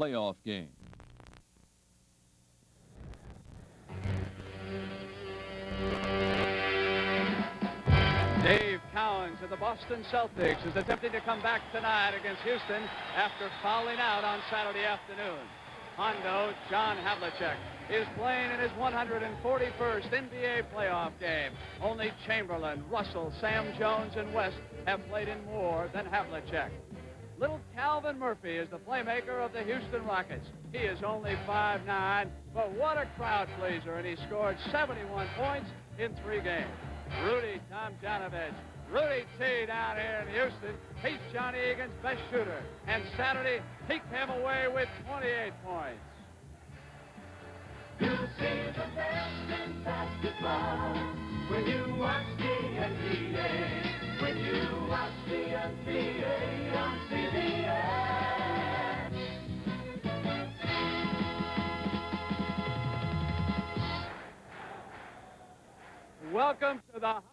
playoff game. Dave Cowens of the Boston Celtics is attempting to come back tonight against Houston after fouling out on Saturday afternoon. Hondo, John Havlicek, is playing in his 141st NBA playoff game. Only Chamberlain, Russell, Sam Jones, and West have played in more than Havlicek. Little Calvin Murphy is the playmaker of the Houston Rockets. He is only 5'9", but what a crowd pleaser, and he scored 71 points in 3 games. Rudy Tomjanovich, Rudy T down here in Houston. He's Johnny Egan's best shooter, and Saturday he came away with 28 points. You see the best in basketball when you watch the NBA. When you watch the NBA on CBS. Welcome to the Hop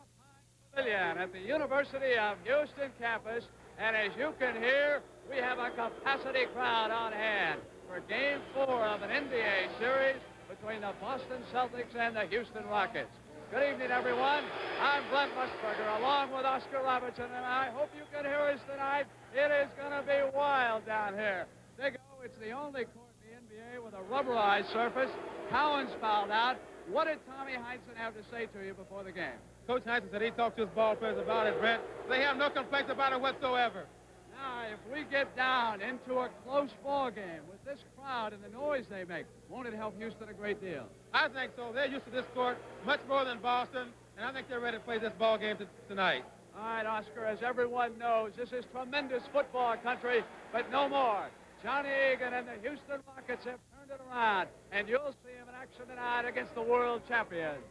Pavilion at the University of Houston campus. And as you can hear, we have a capacity crowd on hand for Game 4 of an NBA series between the Boston Celtics and the Houston Rockets. Good evening, everyone. I'm Glenn Musburger, along with Oscar Robertson, and I hope you can hear us tonight. It is going to be wild down here. They go, it's the only court in the NBA with a rubberized surface. Cowens fouled out. What did Tommy Heinsohn have to say to you before the game? Coach Heinsohn said he talked to his ball players about it, Brent. They have no complaints about it whatsoever. Now, if we get down into a close ball game with this crowd and the noise they make, won't it help Houston a great deal? I think so. They're used to this court much more than Boston, and I think they're ready to play this ball game tonight. All right, Oscar, as everyone knows, this is tremendous football country, but no more. Johnny Egan and the Houston Rockets have turned it around, and you'll see him in action tonight against the world champions.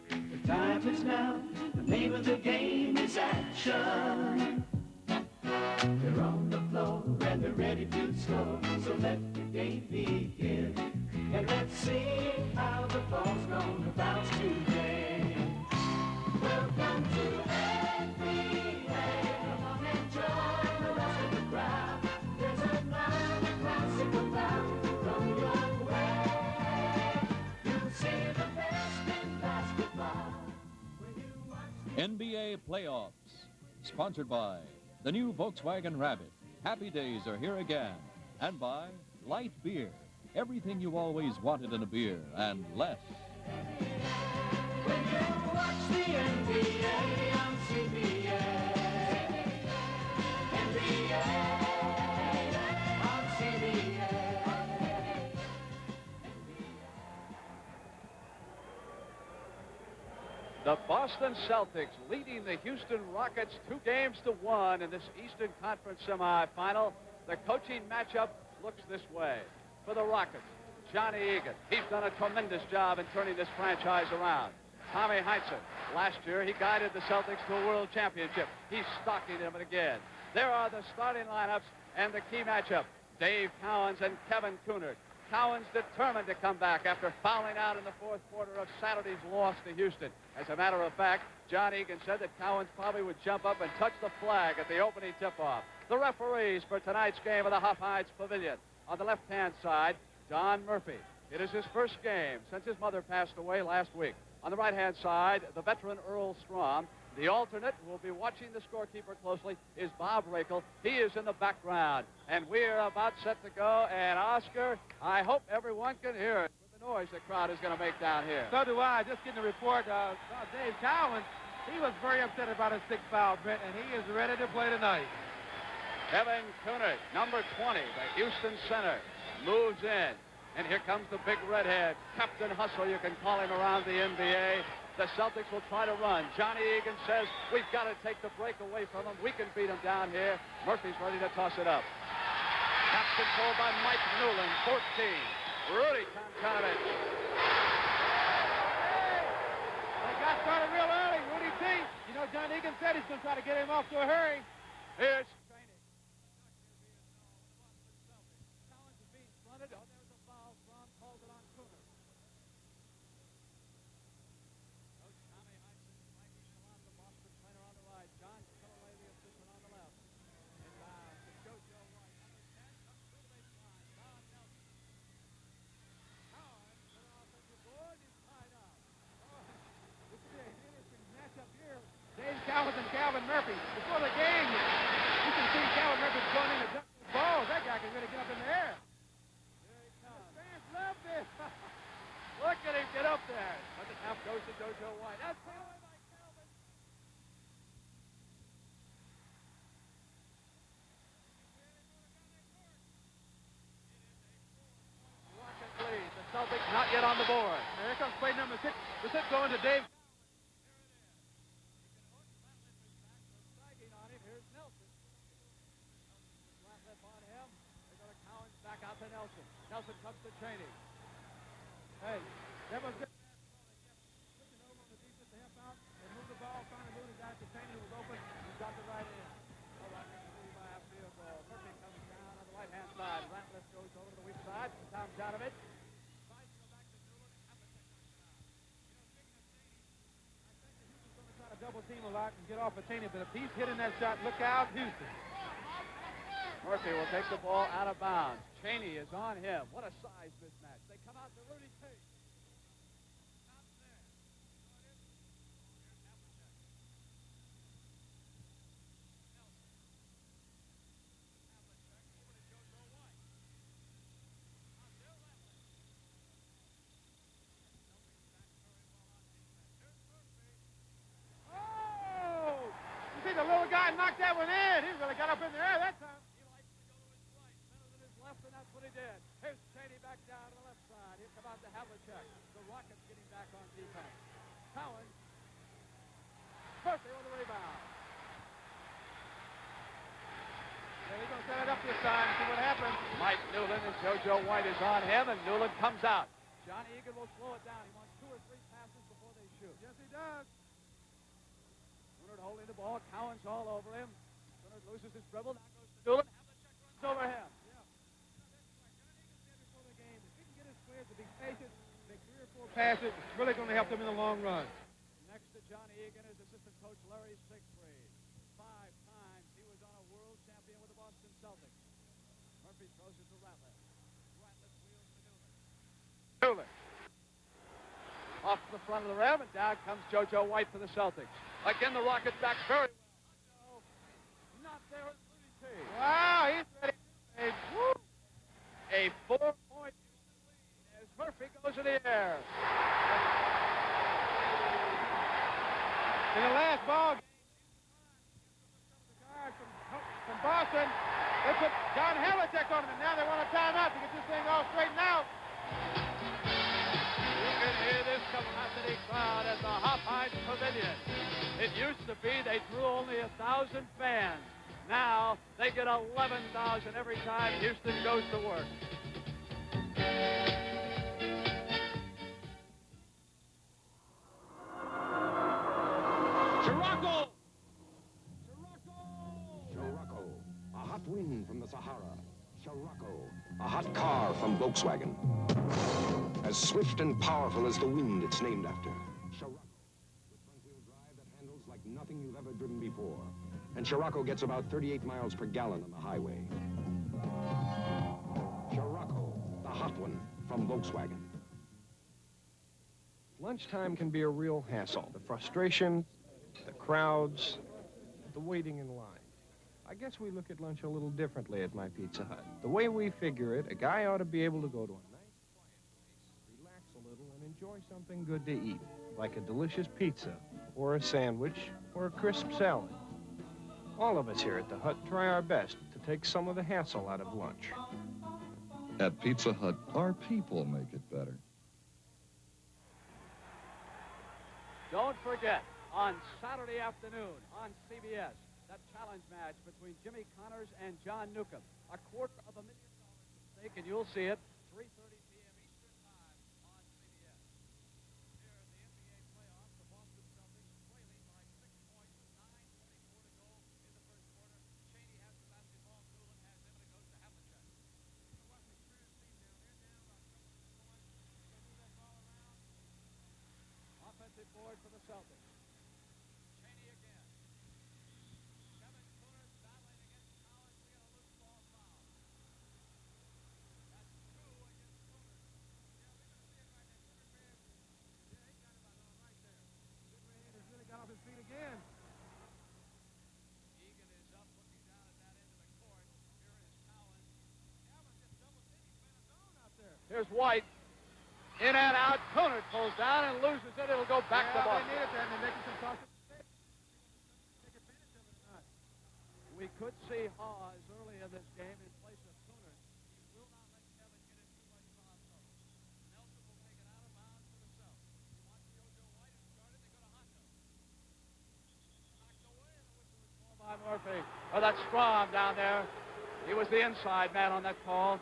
The time is now. The name of the game is action. They're on the floor and they're ready to score. So let the game begin. And let's see how the ball's gonna bounce today. Welcome to NBA. Come on and join the rest of the crowd. There's another classic about to come your way. You'll see the best in basketball when you watch the NBA playoffs, sponsored by the new Volkswagen Rabbit. Happy days are here again. And by light beer. Everything you always wanted in a beer, and less. When you watch the NBA on CBS. NBA on CBS. The Boston Celtics leading the Houston Rockets 2-1 in this Eastern Conference semifinal. The coaching matchup looks this way. For the Rockets, Johnny Egan. He's done a tremendous job in turning this franchise around. Tommy Heinsohn. Last year, he guided the Celtics to a world championship. He's stocking them again. There are the starting lineups and the key matchup. Dave Cowens and Kevin Coonard. Cowens determined to come back after fouling out in the fourth quarter of Saturday's loss to Houston. As a matter of fact, John Egan said that Cowens probably would jump up and touch the flag at the opening tip-off. The referees for tonight's game of the Hop Heights Pavilion. On the left-hand side, Don Murphy. It is his first game since his mother passed away last week. On the right-hand side, the veteran Earl Strom. The alternate, who will be watching the scorekeeper closely, is Bob Rakel. He is in the background. And we're about set to go. And, Oscar, I hope everyone can hear it with the noise the crowd is going to make down here. So do I. Just getting a report. Dave Cowens, he was very upset about his 6th foul, Brent, and he is ready to play tonight. Kevin Coonard, number 20, the Houston center, moves in. And here comes the big redhead, Captain Hustle, you can call him around the NBA. The Celtics will try to run. Johnny Egan says, we've got to take the break away from him. We can beat him down here. Murphy's ready to toss it up. That's controlled by Mike Newland, 14. Rudy Tomjanovich. They got started real early, Rudy T. You know, John Egan said he's going to try to get him off to a hurry. Here's training. Cowens is being blunted. Oh, there's a foul from, calls it on Cooner. play number 6. The 6 going to Dave. Here's Nelson. Flat lip on him. They go to Cowan, back out to Nelson. Nelson comes to Cheney. Hey, that was good. Looking over on the defense to help out and move the ball, trying to move it down to Cheney, who was open. He got the right end. All right, by a field goal. Murphy comes down on the right-hand side. Ratliff goes over to the weak side. Tom Janovich. Tries to go back to Newland. Houston's going to try to double team a lot and get off of Cheney, but if he's hitting that shot, look out, Houston. Murphy will take the ball out of bounds. Cheney is on him. What a size mismatch. They come out to Rudy Tate. Oh! You see the little guy knocked that one in. He really got up in the air that time. He likes to go to his right. Better than his left, and that's what he did. Here's Cheney back down to the left side. Here come out to Havlicek. The Rockets getting back on defense. Cowan. Murphy on the rebound. Yeah, he's going to set it up this time. See what happens. Mike Newland and JoJo White is on him, and Newland comes out. John Egan will slow it down. He wants 2 or 3 passes before they shoot. Yes, he does. Leonard holding the ball. Cowan's all over him. Leonard loses his dribble. Now goes to Newland. Havlicek runs over him. Yeah. John Egan said before the game, if he can get his players to be patient, make 3 or 4 passes, it's really going to help them in the long run. Next to John Egan is assistant coach Larry Siegfried. 5 times he was on a world champion with the Boston Celtics. Murphy throws it to Ratliff. Ratliff wheels to Newland. Off to the front of the rim, and down comes JoJo White for the Celtics. Again, the Rockets back very well. Not there is Rudy Tate. Wow, he's ready. Hey, woo. A 4-point lead as Murphy goes in the air. In the last ball game, the guys from Boston, they put John Havlicek on him, and now they want a timeout to get this thing all straightened out. You can hear this capacity crowd at the Hopheim Pavilion. It used to be they drew only 1,000 fans. Now they get 11,000 every time Houston goes to work. Scirocco! Scirocco, a hot wind from the Sahara. Scirocco, a hot car from Volkswagen. As swift and powerful as the wind it's named after. Scirocco, with front-wheel drive that handles like nothing you've ever driven before. And Scirocco gets about 38 miles per gallon on the highway. Scirocco, the hot one from Volkswagen. Lunchtime can be a real hassle. The frustration, the crowds, the waiting in line. I guess we look at lunch a little differently at my Pizza Hut. The way we figure it, a guy ought to be able to go to a nice, quiet place, relax a little, and enjoy something good to eat, like a delicious pizza, or a sandwich, or a crisp salad. All of us here at the Hut try our best to take some of the hassle out of lunch. At Pizza Hut, our people make it better. Don't forget, on Saturday afternoon on CBS, that challenge match between Jimmy Connors and John Newcomb. $250,000 at stake, and you'll see it 3:30 p.m. Eastern Time on CBS. Here in the NBA playoffs, the Boston Celtics trailing by 6 points with 9:24 to go in the first quarter. Cheney has the basketball. Newland has him, and it goes to Havlicek. Offensive board for the Celtics. Cheney again. Kevin Cooner's battling against Collins. We got a loose ball foul. That's 2 against Cooner. Yeah, we're going to see it right there. Cooner man. Yeah, he got it about all right there. Good has really got off his feet again. Egan is up, looking down at that end of the court. Here is Collins. Calvin just double teamed. He's been a zone out there. Here's White. In and out. Cooner pulls down and loses it. It'll go back to Boston. They need it there, and they're making some tough mistakes. Take advantage of it or not. We could see Hawes early in this game in place of Cooner. He will not let Kevin get in too much foul trouble. Nelson will take it out of bounds for the Celtics. that's Strom down there. He was the inside man on that call.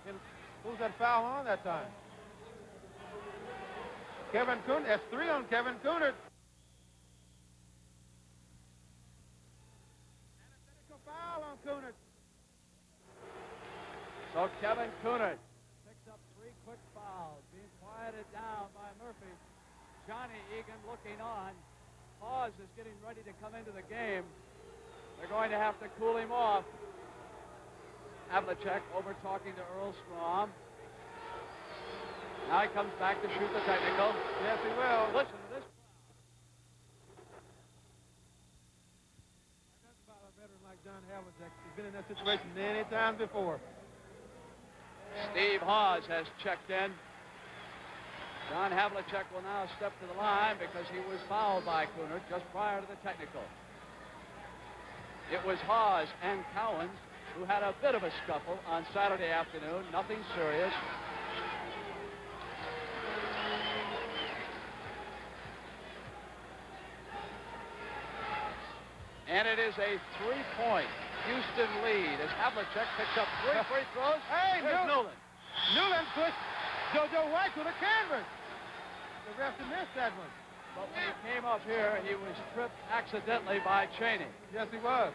And who's that foul on that time? Kevin Coonard. That's 3 on Kevin Coonard. Antithetical foul on Coonard. So Kevin Coonard picks up 3 quick fouls, being quieted down by Murphy. Johnny Egan looking on. Hawes is getting ready to come into the game. They're going to have to cool him off. Havlicek over talking to Earl Strom. Now he comes back to shoot the technical. Yes, he will. Listen to this. That's about a veteran like John Havlicek. He's been in that situation many times before. Steve Hawes has checked in. John Havlicek will now step to the line because he was fouled by Coonard just prior to the technical. It was Hawes and Cowens who had a bit of a scuffle on Saturday afternoon. Nothing serious. And it is a 3-point Houston lead as Havlicek picks up 3 free throws. Hey, Here's Newland. Newland pushed JoJo White to the canvas. The ref missed that one. But when he came up here, he was tripped accidentally by Cheney. Yes, he was.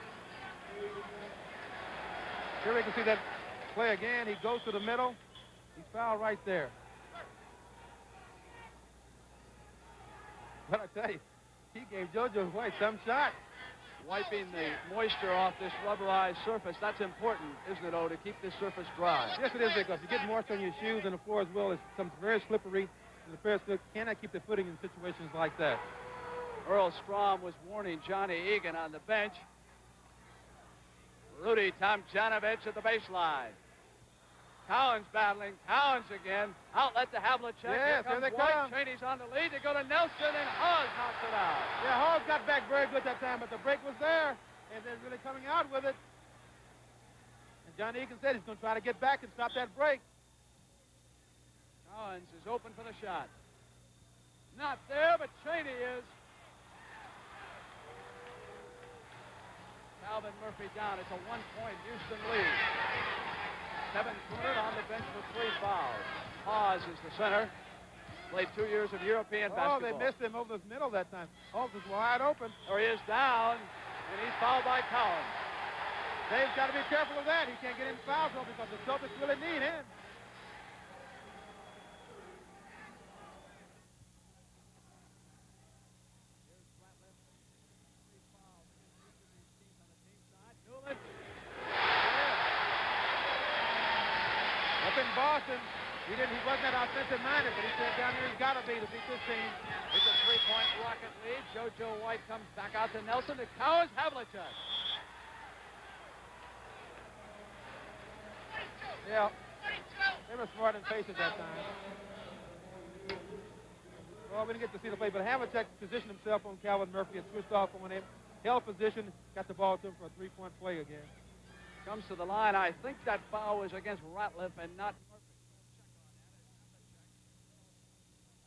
Here we can see that play again. He goes to the middle. He's fouled right there. But I tell you, he gave JoJo White some shot. Wiping the moisture off this rubberized surface, that's important, isn't it, O, to keep this surface dry? Yes, it is, because you get moisture on your shoes and the floor as well. It becomes very slippery, and the players cannot keep their footing in situations like that. Earl Strom was warning Johnny Egan on the bench. Rudy Tomjanovich at the baseline. Cowens battling. Cowens again. Outlet to Havlicek. Yes, here they come. Cheney's on the lead. They go to Nelson, and Hawes knocks it out. Yeah, Hawes got back very good that time, but the break was there, and they're really coming out with it. And Johnny Egan said he's going to try to get back and stop that break. Cowens is open for the shot. Not there, but Cheney is. Calvin Murphy down. It's a 1-point Houston lead. Kevin Coonard on the bench for 3 fouls. Hawes is the center. Played 2 years of European basketball. Oh, they missed him over the middle that time. Hawes was wide open. Or he is down, and he's fouled by Cowens. Dave's got to be careful of that. He can't get in foul trouble because the Celtics really need him. Up in Boston, he wasn't that offensive minded, but he said down here he's got to be to beat this team. It's a 3-point Rocket lead. JoJo White comes back out to Nelson. To Cowens, Havlicek. Yeah, they were smart and patient that time. Well, we didn't get to see the play, but Havlicek positioned himself on Calvin Murphy and switched off on him. Held position, got the ball to him for a 3-point play again. Comes to the line. I think that foul was against Ratliff and not Murphy.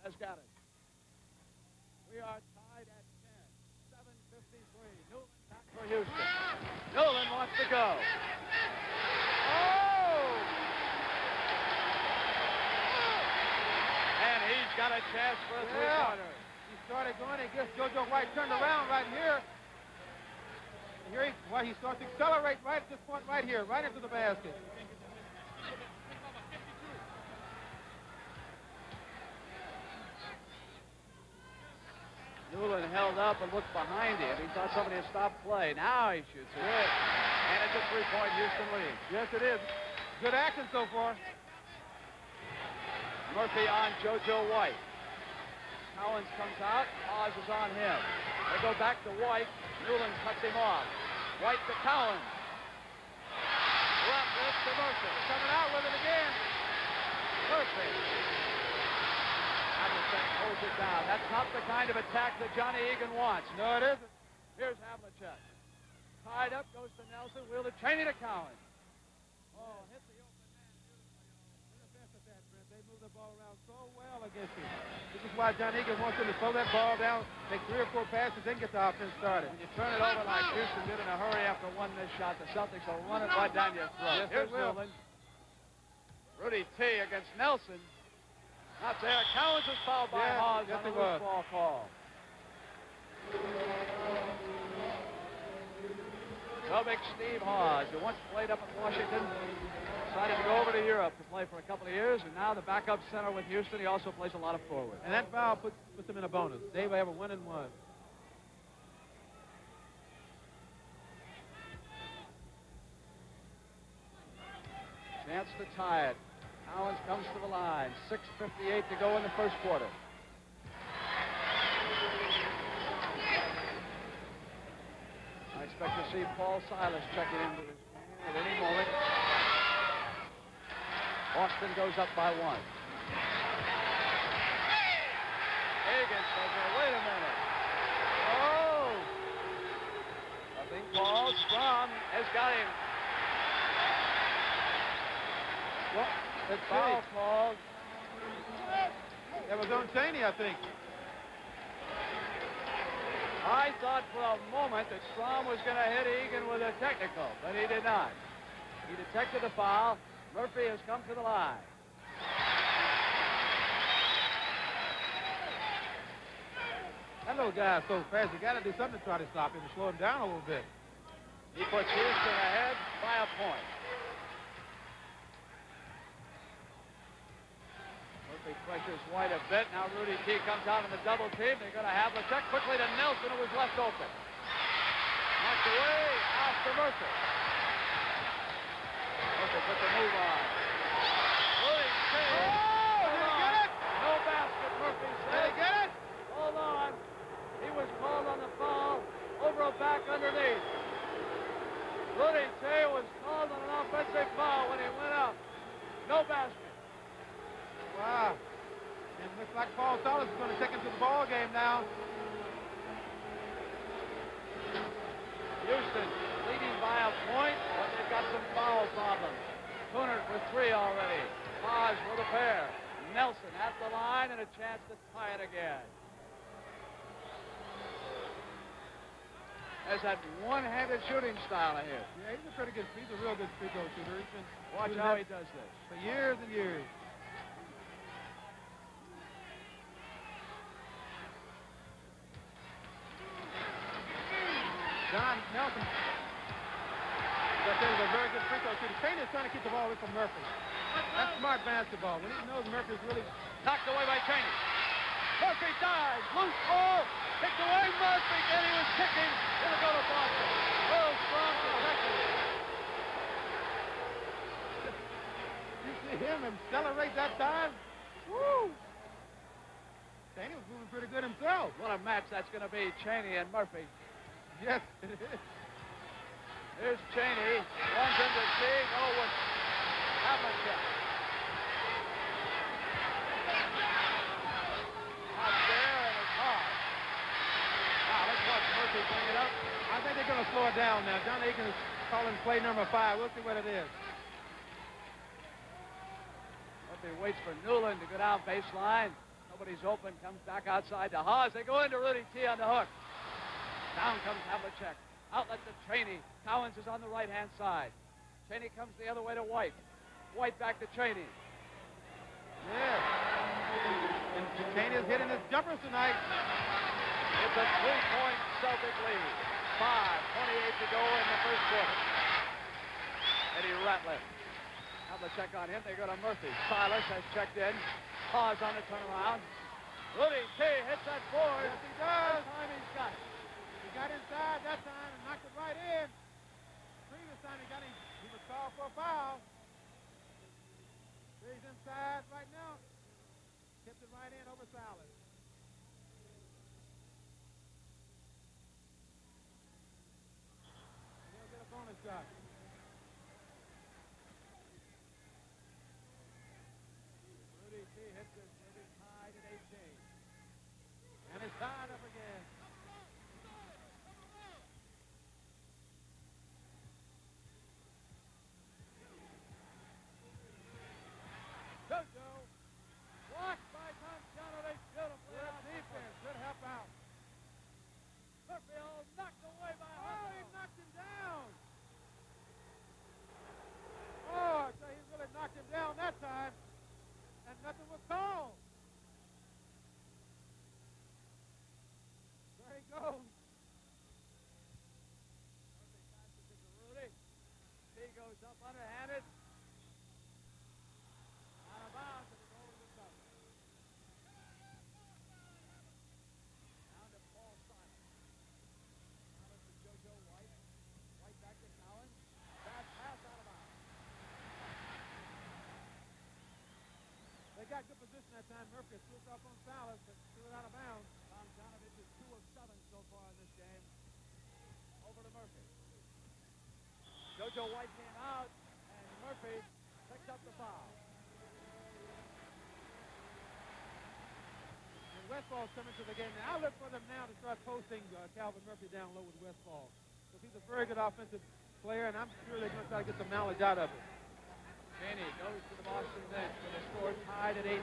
Has got it. We are tied at 10. 7:53. Newland back for Houston. Newland wants to go. Oh! And he's got a chance for a three-pointer. He started going and gets JoJo White turned around right here. And here he starts to accelerate right at this point right here, right into the basket. Newland held up and looked behind him. He thought somebody had stopped play. Now he shoots it. Good. And it's a 3-point Houston lead. Yes, it is. Good action so far. Murphy on JoJo White. Cowens comes out. Hawes is on him. They go back to White. Newland cuts him off. White to Cowens. Ratliff to Murphy. Coming out with it again. Murphy. Havlicek holds it down. That's not the kind of attack that Johnny Egan wants. No, it isn't. Here's Havlicek. Tied up, goes to Nelson. Wheel to Cheney to Cowens. Oh, hit the open man beautifully. They're the best at that, Brent. They move the ball ball around so well against him. This is why John Egan wants him to slow that ball down, make 3 or 4 passes, then get the offense started. When you turn it over like Houston did in a hurry after one missed shot, the Celtics will run it right down your throat. Yes, they Here's will. Newland. Rudy T against Nelson. Not there. Cowens was fouled by Hawes yes, on a he loose was. ball call. So big Steve Hawes, who once played up in Washington, decided to go over to Europe to play for a couple of years, and now the backup center with Houston. He also plays a lot of forward. And that foul puts him in a bonus. Dave have a 1-and-1. Chance to tie it. Cowens comes to the line. 6:58 to go in the first quarter. I expect to see Paul Silas checking into this at any moment. Boston goes up by 1. Hagan says, wait a minute. Oh! Nothing called. Strom has got him. What? That's Foul called. That was on Cheney, I think. I thought for a moment that Strom was going to hit Egan with a technical, but he did not. He detected the foul. Murphy has come to the line. That little guy is so fast. You got to do something to try to stop him, to slow him down a little bit. He puts Houston ahead by a point. Murphy pressures White a bit. Now Rudy T comes out in the double team. They're going to have the check quickly to Nelson, who was left open. Knocked away. Out to Murphy. Murphy put the move on. Rudy T. Oh, did he get it? No basket, Murphy says. Did he get it? Hold on. He was called on the foul over a back underneath. Rudy T was called on an offensive foul when he went up. No basket. Wow. And it looks like Paul Silas is going to take him to the ball game now. Houston leading by a point, but they've got some foul problems. Coonard with 3 already. Haas with a pair. Nelson at the line and a chance to tie it again. Has that one-handed shooting style of his. Yeah, he's a real good free throw shooter. He's been Watch shooting how that he does this. for years and years. John Nelson, that is a very good free throw shooter. Kane is trying to keep the ball away from Murphy. That's smart basketball. When he knows Murphy's really... Knocked away by Cheney. Murphy dives. Loose ball. Kicked away Murphy. Then he was kicking. It'll go to Boston. Real strong protected. You see him accelerate that time? Woo! Cheney was moving pretty good himself. What a match that's going to be, Cheney and Murphy. Yes, it is. Here's Cheney. Runs into Teague. Oh, with Havlicek. Out there, and it's hard. Wow, let's watch Murphy bring it up. I think they're going to slow it down now. John Aiken is calling play number 5. We'll see what it is. Murphy waits for Newland to go down baseline. Nobody's open. Comes back outside to Haas. They go into Rudy T on the hook. Down comes Havlicek. Outlet to Cheney. Cowens is on the right-hand side. Cheney comes the other way to White. White back to Cheney. Yeah. And Cheney is hitting his jumpers tonight. It's a 3-point Celtic lead. 5:28 to go in the first quarter. Eddie Ratliff. Havlicek on him. They go to Murphy. Silas has checked in. Haas on the turnaround. Rudy T hits that board. Yes, he does. This time he's got it. He got inside that time and knocked it right in. Previous time he was called for a foul. He's inside right now. Tipped it right in over Silas. And he'll get a bonus shot. Rudy T hits it. It'll be tied at 18. And it's tied up again. himself underhanded. Out of bounds at the goal of the Celtics. Down to Paul Silas. Silas to JoJo White. White back to Collins. Bad pass out of bounds. They got good position that time. Murphy slipped off on Silas, but threw it out of bounds. Tomjanovich is 2 of 7 so far in this game. Over to Murphy. JoJo White came out, and Murphy picked up the foul. And Westfall's coming to the game. Now I look for them now to start posting Calvin Murphy down low with Westfall. Because he's a very good offensive player, and I'm sure they're going to try to get some knowledge out of it. Cheney goes to the Boston bench with the score tied at 18.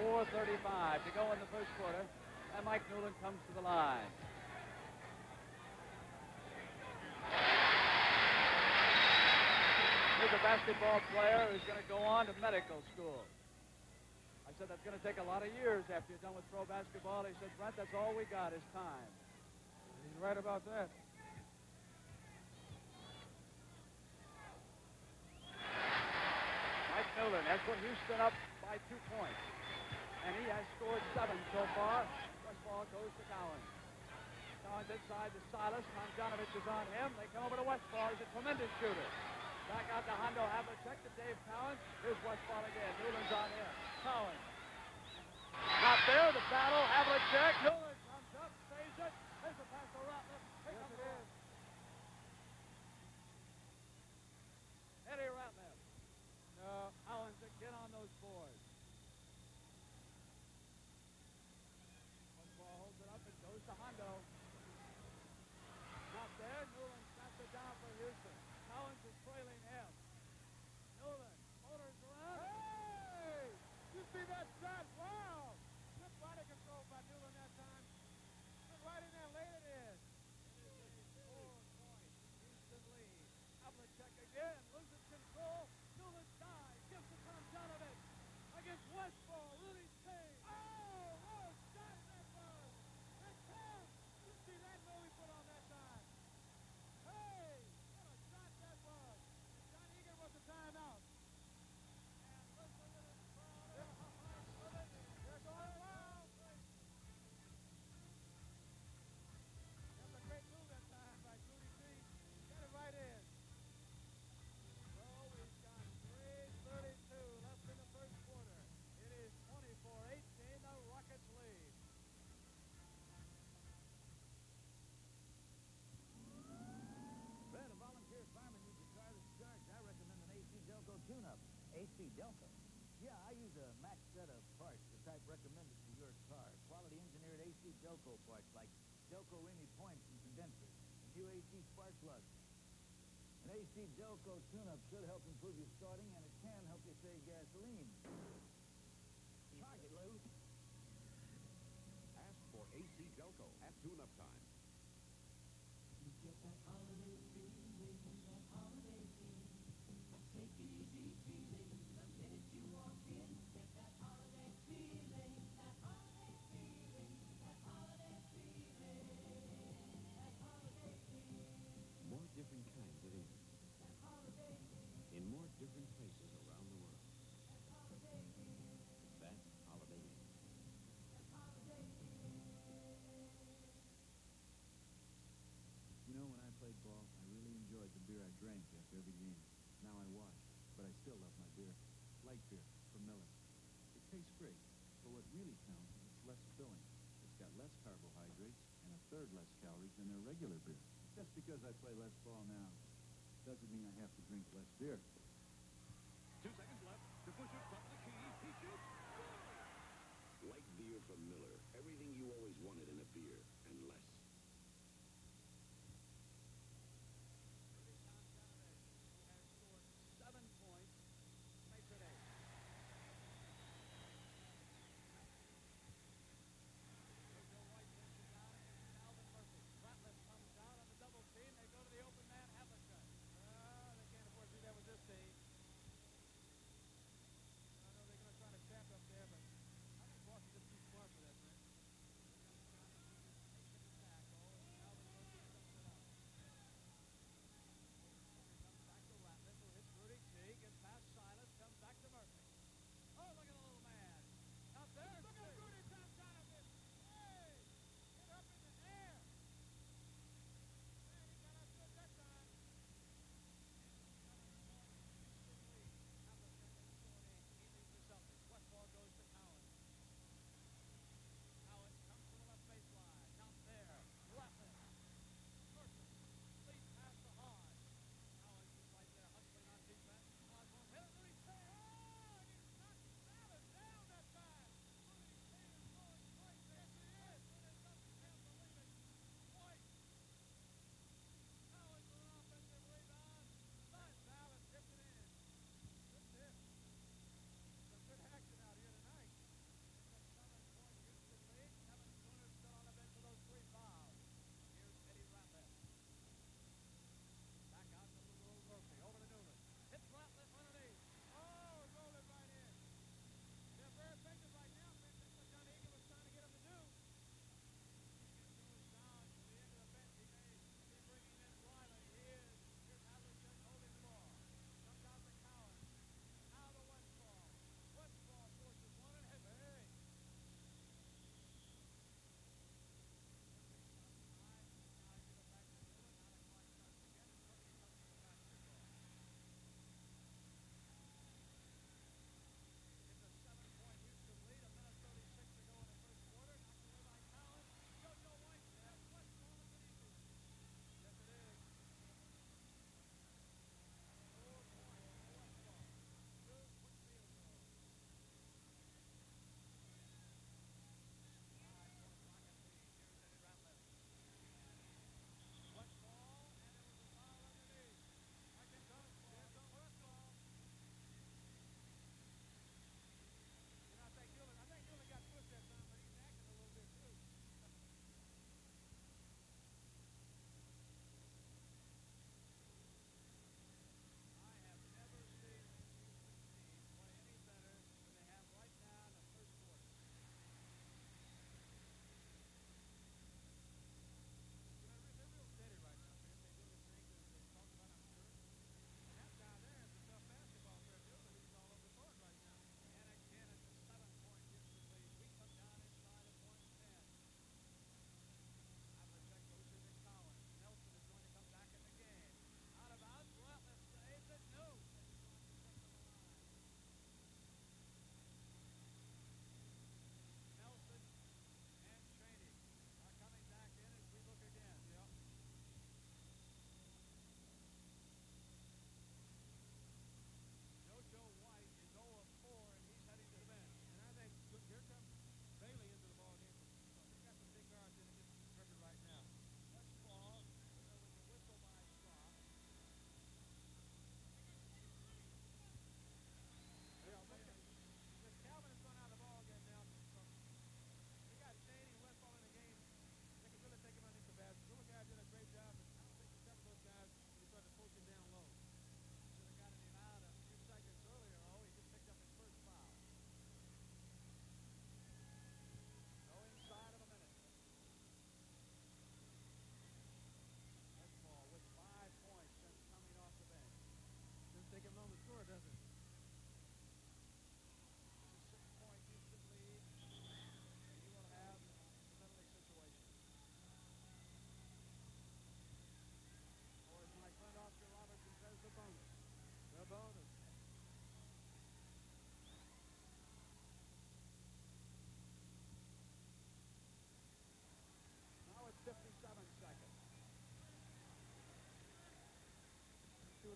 4:35 to go in the first quarter, and Mike Newland comes to the line. Here's a basketball player who's going to go on to medical school. I said that's going to take a lot of years after you're done with pro basketball. He said, Brent, that's all we got is time. He's right about that. Mike Newland has put Houston up by 2 points. And he has scored 7 so far. Westfall goes to Collins. Collins inside to Silas. Tomjanovich is on him. They come over to Westfall. He's a tremendous shooter. Back out to Hondo Havlicek to Dave Collins. Here's Westfall again. Newland's on him. Collins. Not there. The battle. Havlicek. Newland comes up. Saves it. There's a pass to Ratliff. Here comes it is. Eddie Ratliff. No. Collins again on those boards. Westfall holds it up and goes to Hondo. Not there. Newland snaps it down for Houston. Collins is trailing him. Newland motors around. Hey! You see that shot? Wow! Good body control by Newland that time. Put right in there, laid it in. It is a 4-point Houston lead. Havlicek again loses control. Newland dives, gives to Tomjanovich against Westfall. Really saves. Oh, what a shot that was! That count! You see that goal he put on that time? Hey! What a shot that was! John Egan was the timeout. And listen to this crowd. They're going wild. That's a great move that time by Rudy T. Got it right in. So we've got 3:32 left in the first quarter. It is 24-18, the Rockets lead. Brad, a volunteer fireman needs a car that's charged. I recommend an AC Delco tune-up. AC Delco? Yeah, I use a matched set of parts, the type recommended for your car. Quality engineered AC Delco parts like Delco Remy points and condensers, and new AC spark plugs. An AC Delco tune-up should help improve your starting, and it can help you save gasoline. Charge it, Lou. Ask for AC Delco at tune-up time. More different kinds of Inn. In more different places around the world. That's Holiday Inn. You know, when I played ball, I really enjoyed the beer I drank after every game. Now I wash, but I still love my beer. Light beer from Miller. It tastes great, but what really counts is it's less filling. It's got less carbohydrates and a third less calories than their regular beer. Just because I play less ball now doesn't mean I have to drink less beer. 2 seconds left. To push it from the key. He shoots. Light beer from Miller. Everything you always wanted in a beer, and less. Tomjanovich, who has scored 7 points, makes it 8. JoJo White takes it down against Calvin Murphy. Ratliff comes down on the double team. They go to the open man, Havlicek. They can't afford to do that with this team. I know they're going to try to trap up there, but I think Boston's just too smart for that, man.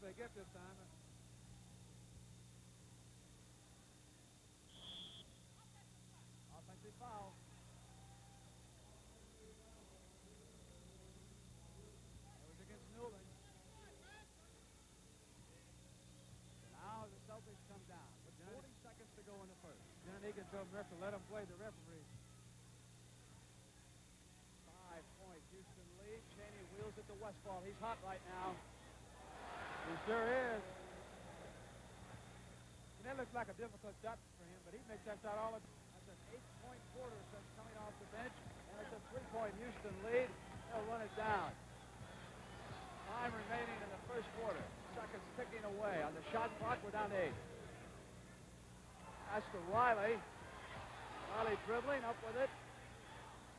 they get this time. Offensive foul. It was against Newland. Now the Celtics come down with 40 seconds to go in the first. John Egan told Murphy to let him play the referee. 5-point Houston lead. Cheney wheels it to Westfall. He's hot right now. He sure is. And that looks like a difficult shot for him, but he makes that shot all the time. That's an 8-point quarter since coming off the bench, and it's a 3-point Houston lead. They'll run it down. Time remaining in the first quarter. Seconds ticking away. On the shot clock, we're down to 8. Pass to Riley. Riley dribbling, up with it.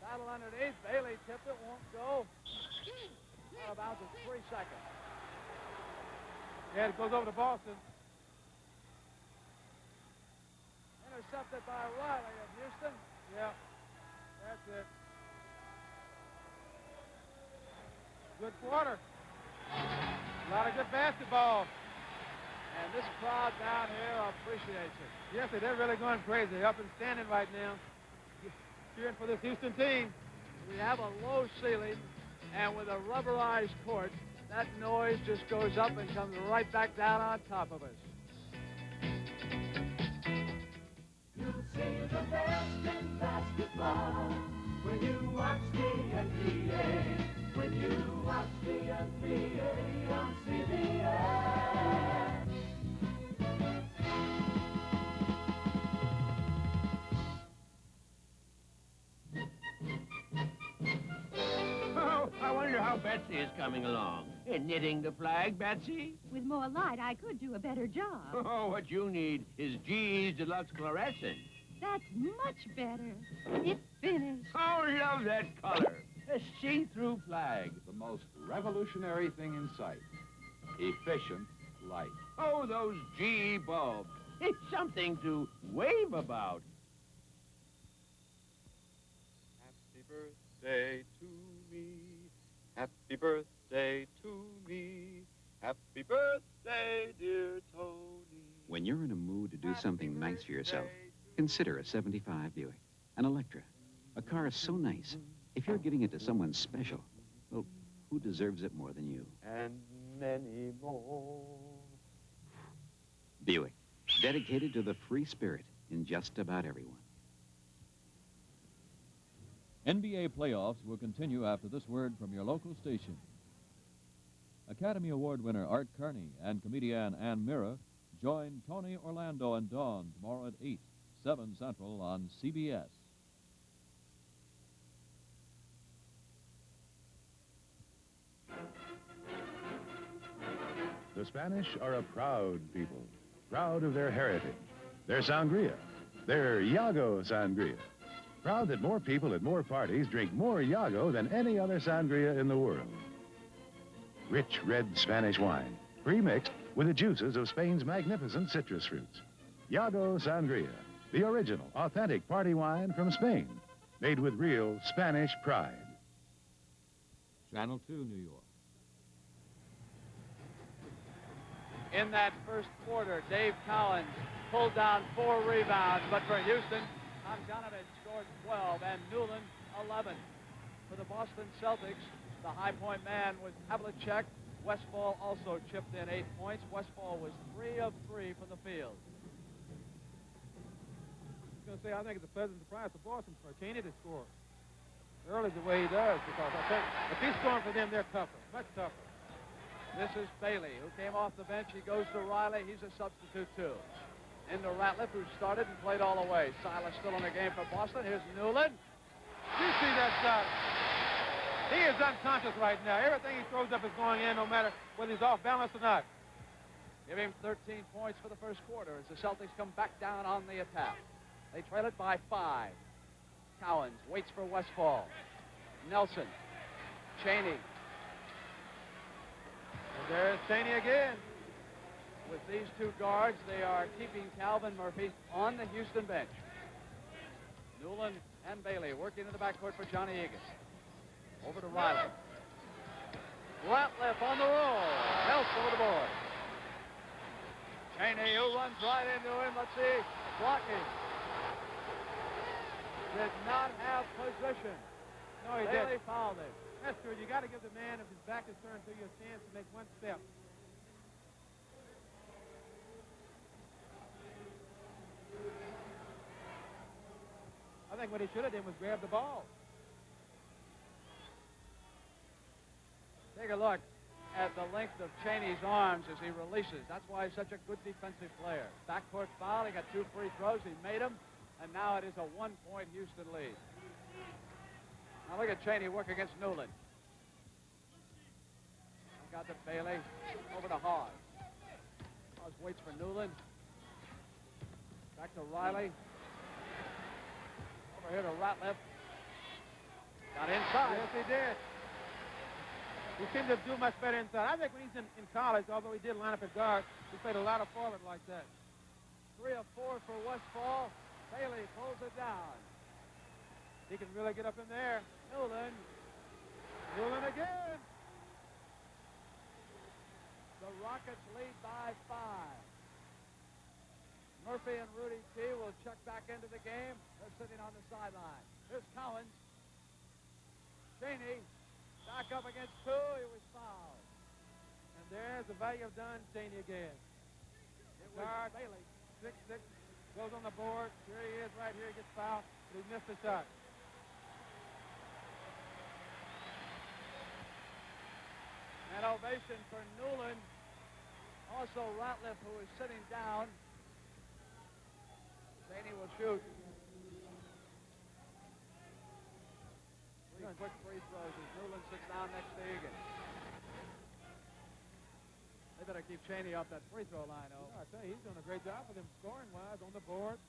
Battle underneath. Bailey tipped it, won't go. Out of bounds at 3 seconds. Yeah, it goes over to Boston. Intercepted by Riley of Houston. Yeah, that's it. Good quarter. A lot of good basketball. And this crowd down here appreciates it. Yes, they're really going crazy. Up and standing right now. Cheering for this Houston team. We have a low ceiling, and with a rubberized court, that noise just goes up and comes right back down on top of us. You'll see the best in basketball when you watch the NBA. When you watch the NBA on CBS. Oh, I wonder how Betsy is coming along. Knitting the flag, Betsy? With more light, I could do a better job. Oh, what you need is GE's Deluxe Fluorescent. That's much better. It's finished. Oh, love that color. A see-through flag. The most revolutionary thing in sight. Efficient light. Oh, those GE bulbs. It's something to wave about. Happy birthday to me. Happy birthday to me. Happy birthday, dear Tony. When you're in a mood to do something nice for yourself, consider a 75 Buick, an Electra. A car so nice. If you're getting it to someone special, well, who deserves it more than you? And many more. Buick, dedicated to the free spirit in just about everyone. NBA playoffs will continue after this word from your local station. Academy Award winner Art Carney and comedian Ann Mira join Tony Orlando and Dawn tomorrow at 8, 7 Central on CBS. The Spanish are a proud people, proud of their heritage, their sangria, their Yago sangria. Proud that more people at more parties drink more Yago than any other sangria in the world. Rich red Spanish wine, pre-mixed with the juices of Spain's magnificent citrus fruits. Yago sangria, the original, authentic party wine from Spain, made with real Spanish pride. Channel 2, New York. In that first quarter, Dave Cowens pulled down 4 rebounds, but for Houston, Tomjanovich scored 12 and Newland 11. For the Boston Celtics, the high point man was Havlicek. Westfall also chipped in 8 points. Westfall was 3 of 3 from the field. I was going to say, I think it's a pleasant surprise for Boston for Cheney to score early the way he does, because I think if he's scoring for them, they're tougher, much tougher. This is Bailey, who came off the bench. He goes to Riley. He's a substitute, too. Into Ratliff, who started and played all the way. Silas still in the game for Boston. Here's Newland. You see that shot? He is unconscious right now. Everything he throws up is going in, no matter whether he's off balance or not. Give him 13 points for the first quarter as the Celtics come back down on the attack. They trail it by 5. Cowens waits for Westfall. Nelson. Cheney. And there's Cheney again. With these 2 guards, they are keeping Calvin Murphy on the Houston bench. Newland and Bailey working in the backcourt for Johnny Egan. Over to Riley. Ratliff on the roll. Helps over the board. Cheney, who runs right into him. Let's see. Blocking. Did not have position. No, he Bailey didn't. fouled him. That's true. You got to give the man, if his back is turned to you, a chance to make one step. I think what he should have done was grab the ball. Take a look at the length of Cheney's arms as he releases. That's why he's such a good defensive player. Backcourt foul. He got 2 free throws. He made them. And now it is a 1-point Houston lead. Now look at Cheney work against Newland. Got to Bailey. Over to Hawes. Hawes waits for Newland. Back to Riley. Over here to Ratliff. Got inside. Yes, he did. He seemed to do much better inside. I think when he's in college, although he did line up at guard, he played a lot of forward like that. 3 of 4 for Westfall. Bailey pulls it down. He can really get up in there. Newland. Newland again. The Rockets lead by 5. Murphy and Rudy T will check back into the game. They're sitting on the sideline. Here's Collins. Cheney back up against 2. He was fouled. And there's the value of Don Cheney again. It was Guard. Bailey. 6-6. Goes on the board. Here he is right here. He gets fouled. But he missed the shot. An ovation for Newland. Also Ratliff, who is sitting down. Cheney will shoot. 3 quick free throws as Newland sits down next to Egan. They better keep Cheney off that free throw line, though. I tell you, he's doing a great job with him scoring-wise on the board.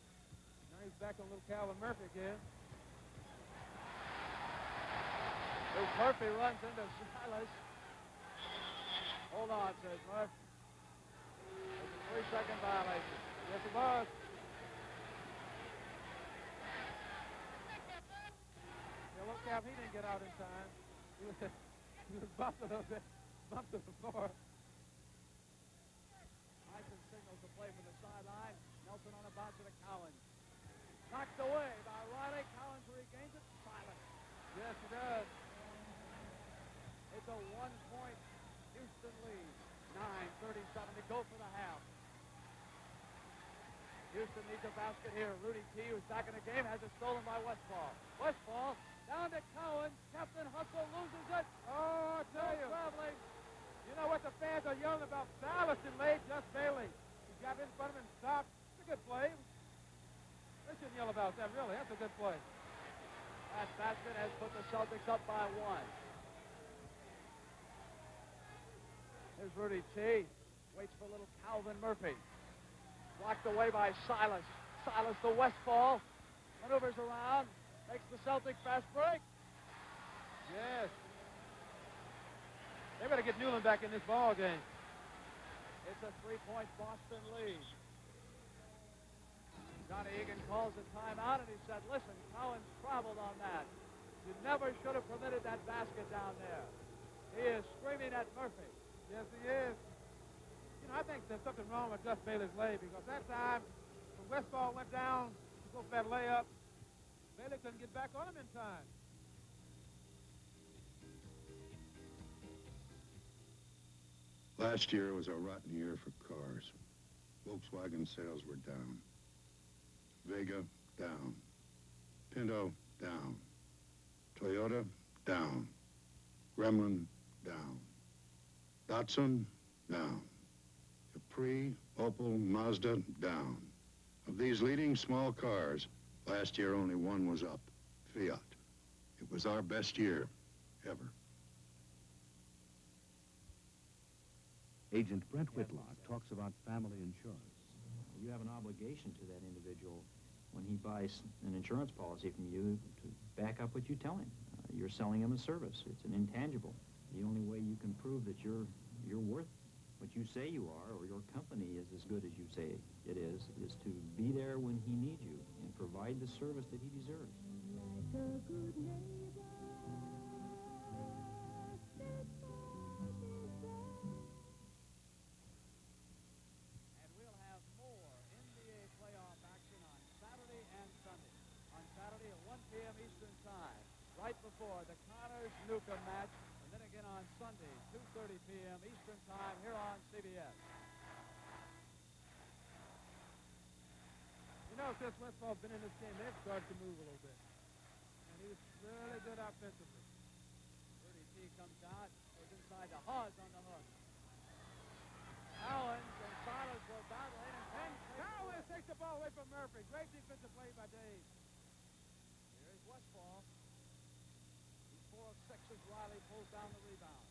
Now he's back on little Calvin Murphy again. As Murphy runs into Silas. Hold on, says Murph. There's a 3-second violation. Yes, it was. Yeah, look, Cap, he didn't get out in time. He was bumped a little bit, bumped to the floor. Tyson signals the play from the sideline. Nelson on a bounce to Collins. Knocked away by Riley. Collins regains it. Silent. Yes, he does. It's a 1-point Houston lead. 9:37 to go for the half. Houston needs a basket here. Rudy T, who's back in the game, has it stolen by Westfall. Westfall down to Cowan. Captain Hustle loses it. Oh, I tell you. Traveling. You know what the fans are yelling about? Silas and laid just Bailey. He got in front of him and stopped. It's a good play. They shouldn't yell about that, really. That's a good play. That basket has put the Celtics up by 1. Here's Rudy T. Waits for little Calvin Murphy. Blocked away by Silas. Silas to Westfall. Maneuvers around. Makes the Celtic fast break. Yes. They better get Newland back in this ball game. It's a 3-point Boston lead. Johnny Egan calls a timeout, and he said, listen, Collins traveled on that. You never should have permitted that basket down there. He is screaming at Murphy. Yes, he is. You know, I think there's something wrong with Gus Bailey's lay, because that time when Westfall went down to go for that layup, Bailey couldn't get back on him in time. Last year was a rotten year for cars. Volkswagen sales were down. Vega, down. Pinto, down. Toyota, down. Gremlin, down. Datsun, down. Capri, Opel, Mazda, down. Of these leading small cars, last year only one was up, Fiat. It was our best year, ever. Agent Brent Whitlock talks about family insurance. You have an obligation to that individual when he buys an insurance policy from you to back up what you tell him. You're selling him a service. It's an intangible. The only way you can prove that you're worth what you say you are, or your company is as good as you say it is to be there when he needs you and provide the service that he deserves. Like a good neighbor. And we'll Snooker match, and then again on Sunday, 2:30 p.m. Eastern Time here on CBS. You know, since Westfall's been in this game, they've started to move a little bit. And he was really good offensively. Rudy T comes out, goes inside to Hawes on the hook. Collins and Silas were battling, and Collins takes the ball away from Murphy. Great defensive play by Dave. Here's Westfall. He's 4 of 6 as Riley pulls down the rebound.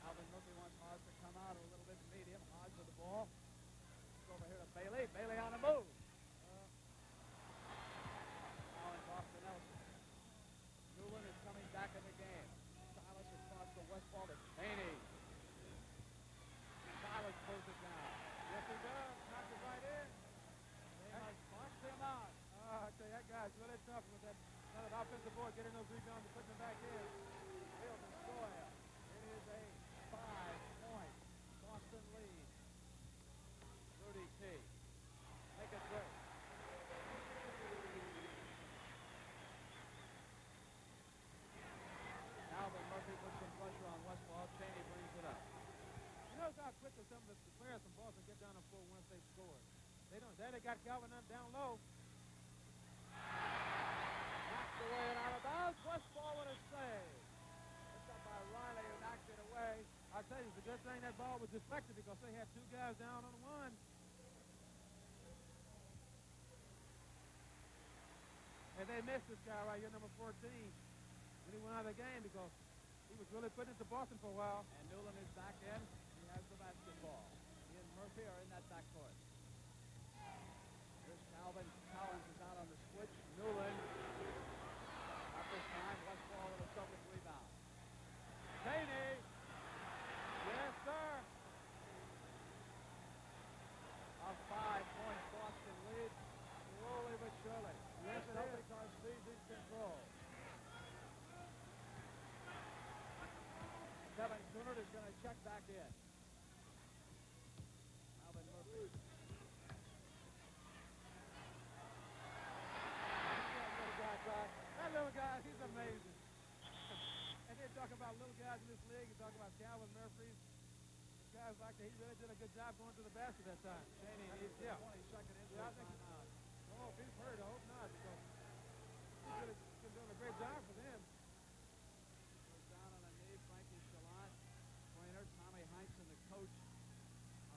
Alvin Murphy wants Hawes to come out a little bit medium. Hawes with the ball. Over here to Bailey. Bailey on the move. Collins off to Nelson. Newland is coming back in the game. Silas across the Westfall to Cheney. Silas pulls it down. Yes, he does. Knocks it right in. They must box him out. I tell you, that guy's really tough with that offensive board, getting those rebounds and putting them back in. Field and Sawyer. It is a 5-point Boston lead. Rudy T. Make it great. Alvin Murphy puts some pressure on Westfall. Cheney brings it up. You notice how quickly some of the players from Boston get down the floor once they score. They don't. They got Calvin down low. Knocked away and out of bounds. Westfall with a save. Picked up by Riley, who knocked it away. I tell you, it's a good thing that ball was deflected because they had 2 guys down on one. And they missed this guy right here, number 14. When he went out of the game because he was really putting it to Boston for a while. And Newland is back in. He has the basketball. He and Murphy are in that backcourt. Here's Calvin. Collins is out on the switch. Newland. Not this time. Westfall with a Celtic rebound. Cheney. Yes, sir. A 5-point Boston lead. Slowly but surely. Yes, the Celtics are seizing control. Kevin Coonard is going to check back in. Alvin Murphy. That little guy, he's amazing. And they're talking about little guys in this league. You're talking about Calvin Murphy. Guys like that, he really did a good job going to the basket that time. Cheney needs the 22nd injury timeout. Oh, if he's hurt, I hope not, because he's really been doing a great job for them. Goes down on a knee. Frankie Chalant, trainer, Tommy Heinsohn, the coach,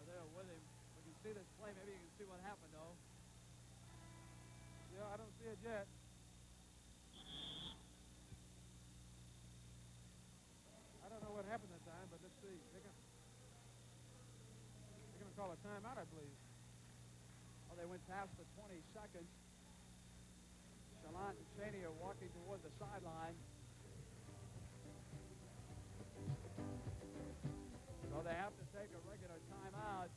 are there with him. We can see this play. Maybe you can see what happened, though. Yeah, I don't see it yet. I don't know what happened that time, but let's see. They're going to call a timeout, I believe. Well, they went past the 20 seconds. Chalant and Cheney are walking toward the sideline. So they have to take a regular timeout.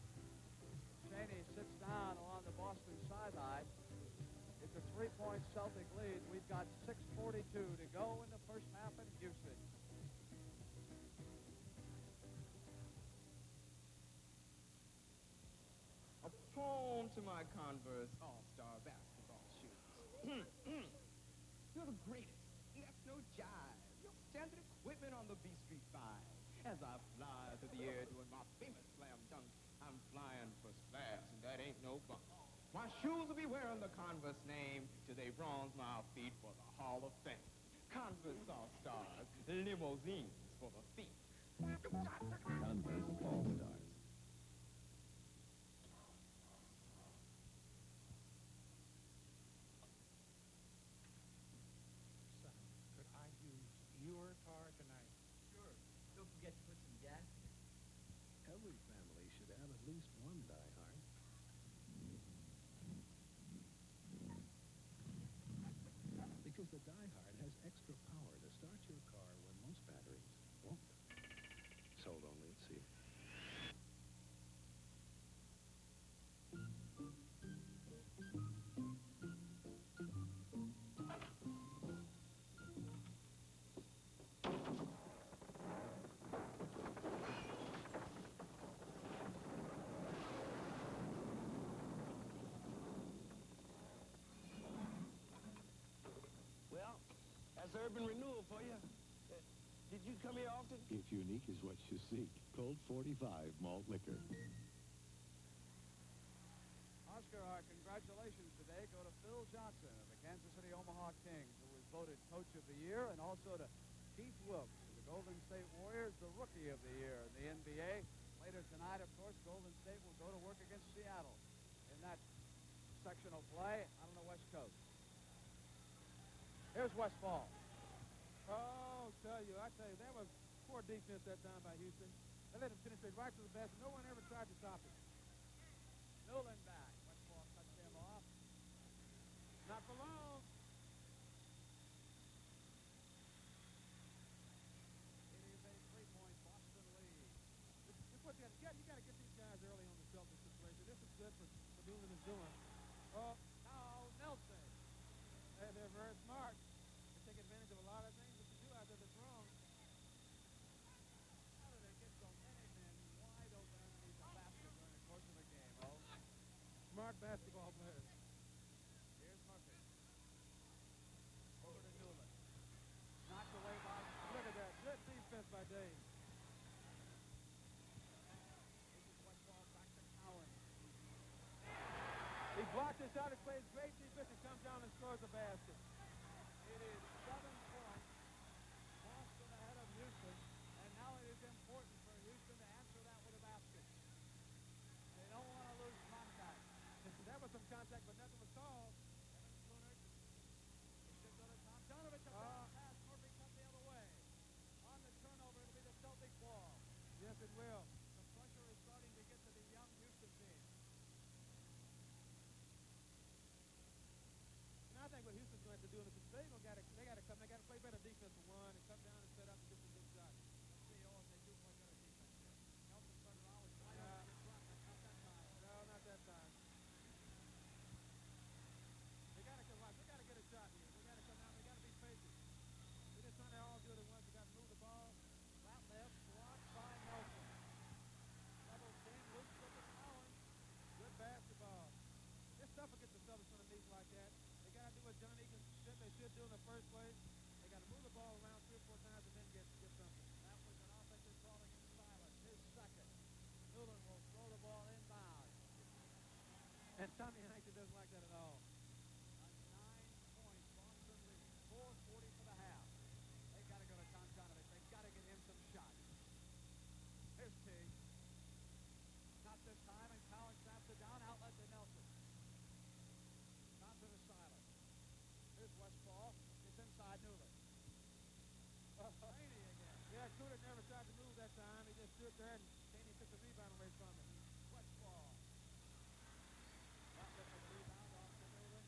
Cheney sits down along the Boston sideline. It's a 3-point Celtic lead. We've got 6:42 to go in the first half in Houston. A poem to my Converse All-Star basketball shoes. You're the greatest. That's no jive. You're standard equipment on the B Street 5. As I fly through the air doing my famous slam dunk, I'm flying first class, and that ain't no bump. My shoes will be wearing the Converse name till they bronze my feet for the Hall of Fame. Converse All-Stars, limousines for the feet. Converse All-Stars. Son, could I use your car tonight? Sure. Don't forget to put some gas in it. Every family should have at least one diehard. Because the diehard has extra power to start your car when most batteries won't. Sold only at sea. Well, urban renewal for you. Did you come here often? If unique is what you seek, Colt 45 malt liquor. Oscar, our congratulations today go to Phil Johnson of the Kansas City Omaha Kings, who was voted Coach of the Year, and also to Keith Wilkes of the Golden State Warriors, the Rookie of the Year in the NBA. Later tonight, of course, Golden State will go to work against Seattle in that sectional play on the West Coast. Here's Westfall. Oh, I tell you, that was poor defense that time by Houston. They let him penetrate right to the basket. No one ever tried to stop it. Newland back. Westfall cuts him off. Not for long. It is a three-point Boston lead. You got to get these guys early on the Celtics situation. This is good for Newland is doing. Oh, now Nelson. They're very smart. They take advantage of a lot of things that you do out there that's wrong. How do they get so many men wide open underneath the basket during the course of the game, oh? Smart basketball players. Here's Murphy. Over to Newland. Knocked away by... Look at that. Good defense by Dave. This is Westfall back to Cowan. He blocked this out. He plays great defense and comes down and scores the basket. It is 7 points. Boston ahead of Houston. And now it is important for Houston to answer that with a basket. They don't want to lose contact. That was some contact, but nothing was called. Evan Spooner. He should go to Tom Donovich. A pass. Murphy cut the other way. On the turnover, it'll be the Celtic ball. Yes, it will. The pressure is starting to get to the young Houston team. I think what Houston's going to have to do in this, they got to play better defense for one, and come down and set up and get some good shots. See, if they do play better defense here. Nelson started out with wide open to front, but not that time. No, not that time. They got to come out. They got to get a shot here. They got to come out. They got to be patient. They're just trying to all do it at once. They got to move the ball. Flat left, blocked by Nelson. Double team, loose to the Collins. Good basketball. It's tough to get the Celtics on the knees like that. They got to do what John Egan said they should do in the first place. They got to move the ball around 3 or 4 times and then get something. That was an offensive call against Silas. His second. Newland will throw the ball inbound. And Tommy Hanks doesn't like that at all. A 9-point Boston lead. 4:40 for the half. They got to go to Tom Donovich. They got to get him some shots. Here's T. Not this time, and Collins snaps it down. Outlet to Nelson. Thompson to Silas. Here's Westfall. It's inside Newland. Rainey again. Yeah, Cooter never tried to move that time. He just stood there and Caney took the rebound away from him. Westfall. Not getting the rebound off to Newland.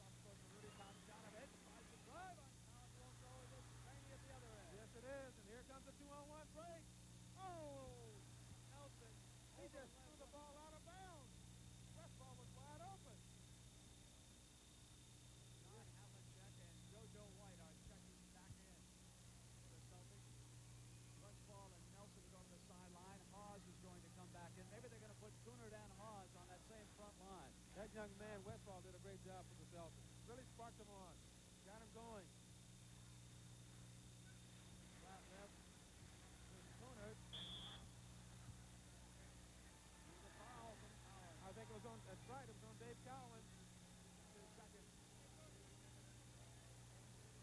Off goes to Rudy Tomjanovich. Tries to drive on Collins. Won't go. It's Rainey at the other end. Yes, it is. And here comes the 2-on-1 break. Oh! Nelson. He just threw the ball out of bounds. Westfall was wide open. John Havlicek and JoJo White are checking back in for the Celtics. Westfall and Nelson go to the sideline. Hawes is going to come back in. Maybe they're going to put Cooner and Hawes on that same front line. That young man, Westfall, did a great job for the Celtics. Really sparked them on. Got him going. Flat left. Here's Cooner. Here's a foul from Collins. I think it was on, that's right, it was on Dave Collins. His second.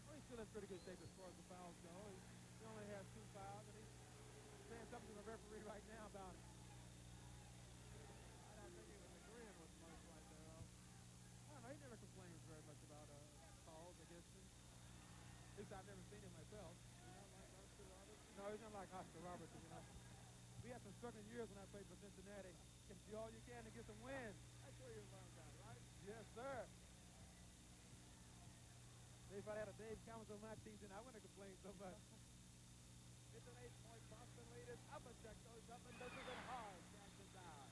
Well, he's still in pretty good shape as far as the fouls go. He only has 2 fouls, and he's saying something to the referee right now about it. I don't think he was agreeing with most right there, though. I don't know, he never complains very much about calls against him. At least I've never seen him myself. He's not like Oscar Robertson. No, he's not like Oscar Robertson, you know. We had some struggling years when I played for Cincinnati. You do all you can to get some wins. That's where you learned that, right? Yes, sir. If I had a Dave Collins on my team, then I wouldn't have complained so much. It's an 8-point Boston lead as Havlicek goes up and does it in Hawes. Drags him down.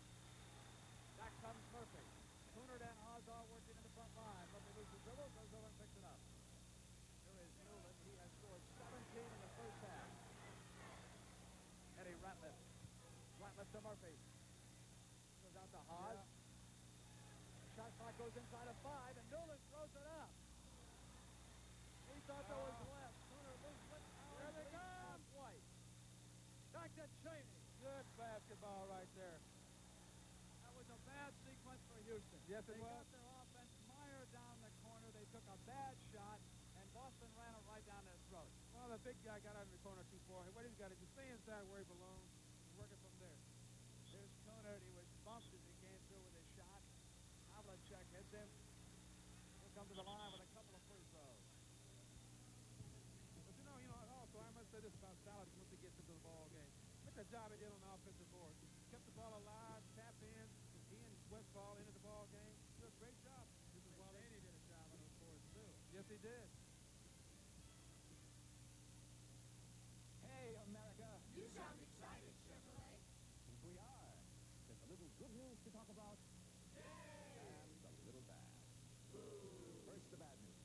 Back comes Murphy. Cooner and Hawes are working in the front line. Murphy loses dribble, goes over and picks it up. Here is Newland. He has scored 17 in the first half. Eddie Ratliff. Ratliff to Murphy. Goes out to Hawes. The shot clock goes inside of 5, and Newland throws it up. He thought there was left. there. That was a bad sequence for Houston. Yes, it they was. got their offense mired down the corner. They took a bad shot, and Boston ran it right down their throat. Well, the big guy got out of the corner too far. What he's got to do, stay inside where he belongs, and work it from there. Here's Conard. He was bumped as he came through with his shot. Havlicek hits him. He'll come to the line with a couple of free throws. But you know, also I must say this about Salas once he gets into the ball game. Look at the job he did on the offensive board. Kept the ball alive, tapped in. He and Westfall into the ball game. Did a great job. This is why he did a job on those boards too. Yes, he did. Hey, America. You sound excited, Chevrolet. We are. There's a little good news to talk about. And a little bad. First, the bad news.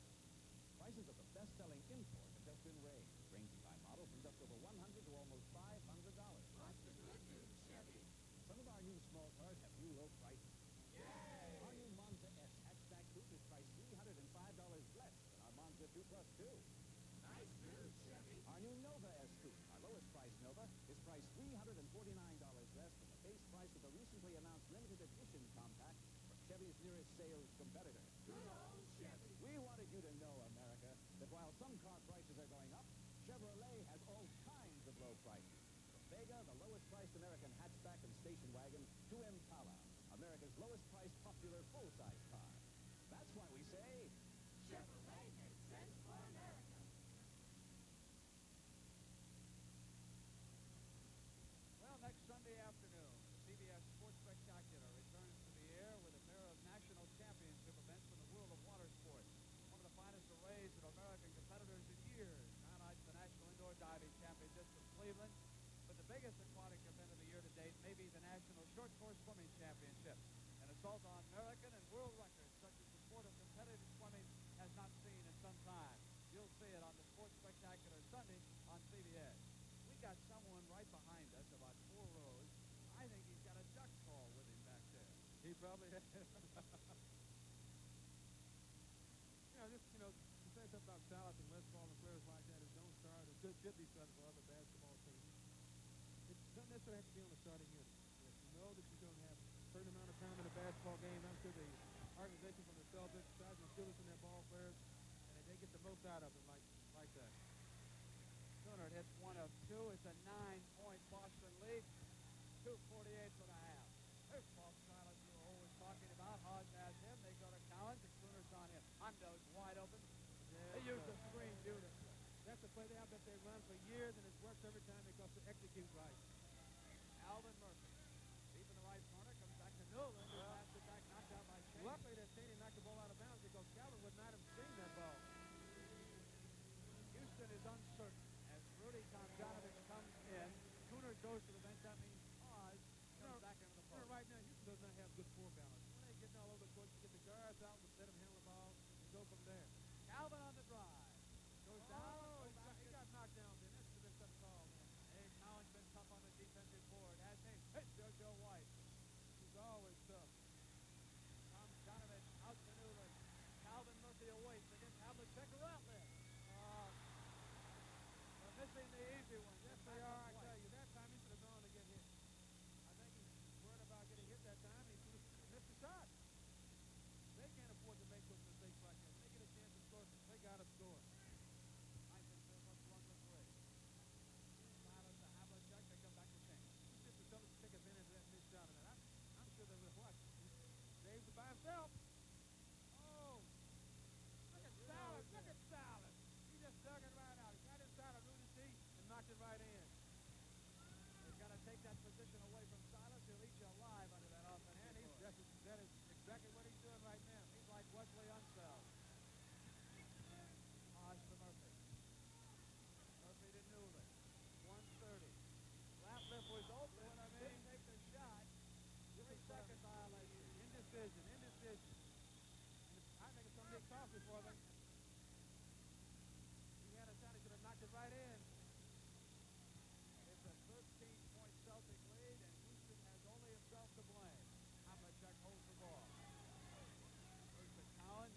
Prices of the best-selling import have just been raised, ranging by model from just over $100 to almost $500. What's the good news, Chevy? Some of our new small cars have new low prices. Yay! Our new Monza S hatchback coupe is priced $305 less than our Monza 2 Plus 2. Nice news, Chevy. Our new Nova S coupe, our lowest price Nova, is priced $349 less than the base price of the recently announced limited edition compact from Chevy's nearest sales competitor. Good old Chevy. We wanted you to know, America, that while some car prices are going up, Chevrolet has all kinds of low prices. From Vega, the lowest priced American hatchback and station wagon, to Impala, America's lowest priced popular full-size car. That's why we say, Chevrolet makes sense for America. Well, next Sunday afternoon, the CBS Sports Spectacular returns to the air with a pair of national championship events from the world of water sports. One of the finest arrays of American competitors in years. Highlights the National Indoor Diving Championships from Cleveland. But the biggest aquatic event of the year to date may be the National Short Course Swimming Championships. An assault on American and world records such as the sport of competitive swimming has not seen in some time. You'll see it on the Sports Spectacular Sunday on CBS. We got someone right behind us, about 4 rows. I think he's got a duck call with him back there. He probably has. To say something about Salas and Westfall and players like that who don't start or should be starting for other basketball teams. It doesn't necessarily have to be on the starting unit. If you know that you're going to have a certain amount of time in a basketball game, I'm sure the organization from the Celtics tries to instill this in their ball players, and they get the most out of them like that. Conard hits 1 of 2. It's a 9-point Boston lead. 2:48 for the half. There's Paul Silas you were always talking about. Hodge has him. They go to Collins. And Cooner's on him. Hondo's wide open. They use the screen beautifully. That's a play I bet they run for years, and it works every time because they execute right. Alvin Murphy. Deep in the right corner. Comes back to Newland. Who passed it back. Knocked out by Shane. Luckily that Cheney knocked the ball out of bounds because Calvin would not have seen that ball. Houston is uncertain as Rudy Tomjanovich comes in. Cooner goes to the bench. That means Hodge comes back into the post. Right now, Houston does not have good floor balance. When they get all over the court, you get the guards out and let them handle the ball and go from there. Calvin on the drive. Goes down. He got knocked down then. That should have been some call. Hey, Collins been tough on the defensive board, hasn't he? Hey, JoJo White. He's always tough. Tomjanovich out to Newland. Calvin Murphy awaits against Havlicek or outlet. They're missing the easy one. Yes, they are. I tell you, that time he should have gone to get hit. I think he's worried about getting hit that time. He should have missed the shot. They can't afford to make those mistakes like that. They get a chance to score. They got to score. Eisenberg must run the 3. Silas to Havlicek. They come back to Shane. He's just to tell us to take advantage of that missed shot of that. I'm sure they would have watched. Dave's by himself. Oh. Look at Salas. Look at Salas. He just dug it right out. He got inside of Rudy's teeth and knocked it right in. They've got to take that position away from Silas. He'll eat you alive under that offensive And that is exactly what he's doing right now. He's like Wesley Unseld. Hodge to Murphy. Murphy to Newland. 1:30. Ratliff was open. Didn't take the shot. 3-second violation. Indecision. I think it's going to get costly for them. He had a shot. He could have knocked it right in. It's a 13-point Celtic lead, and Houston has only himself to blame. Havlicek holds the ball. Goes to Cowan.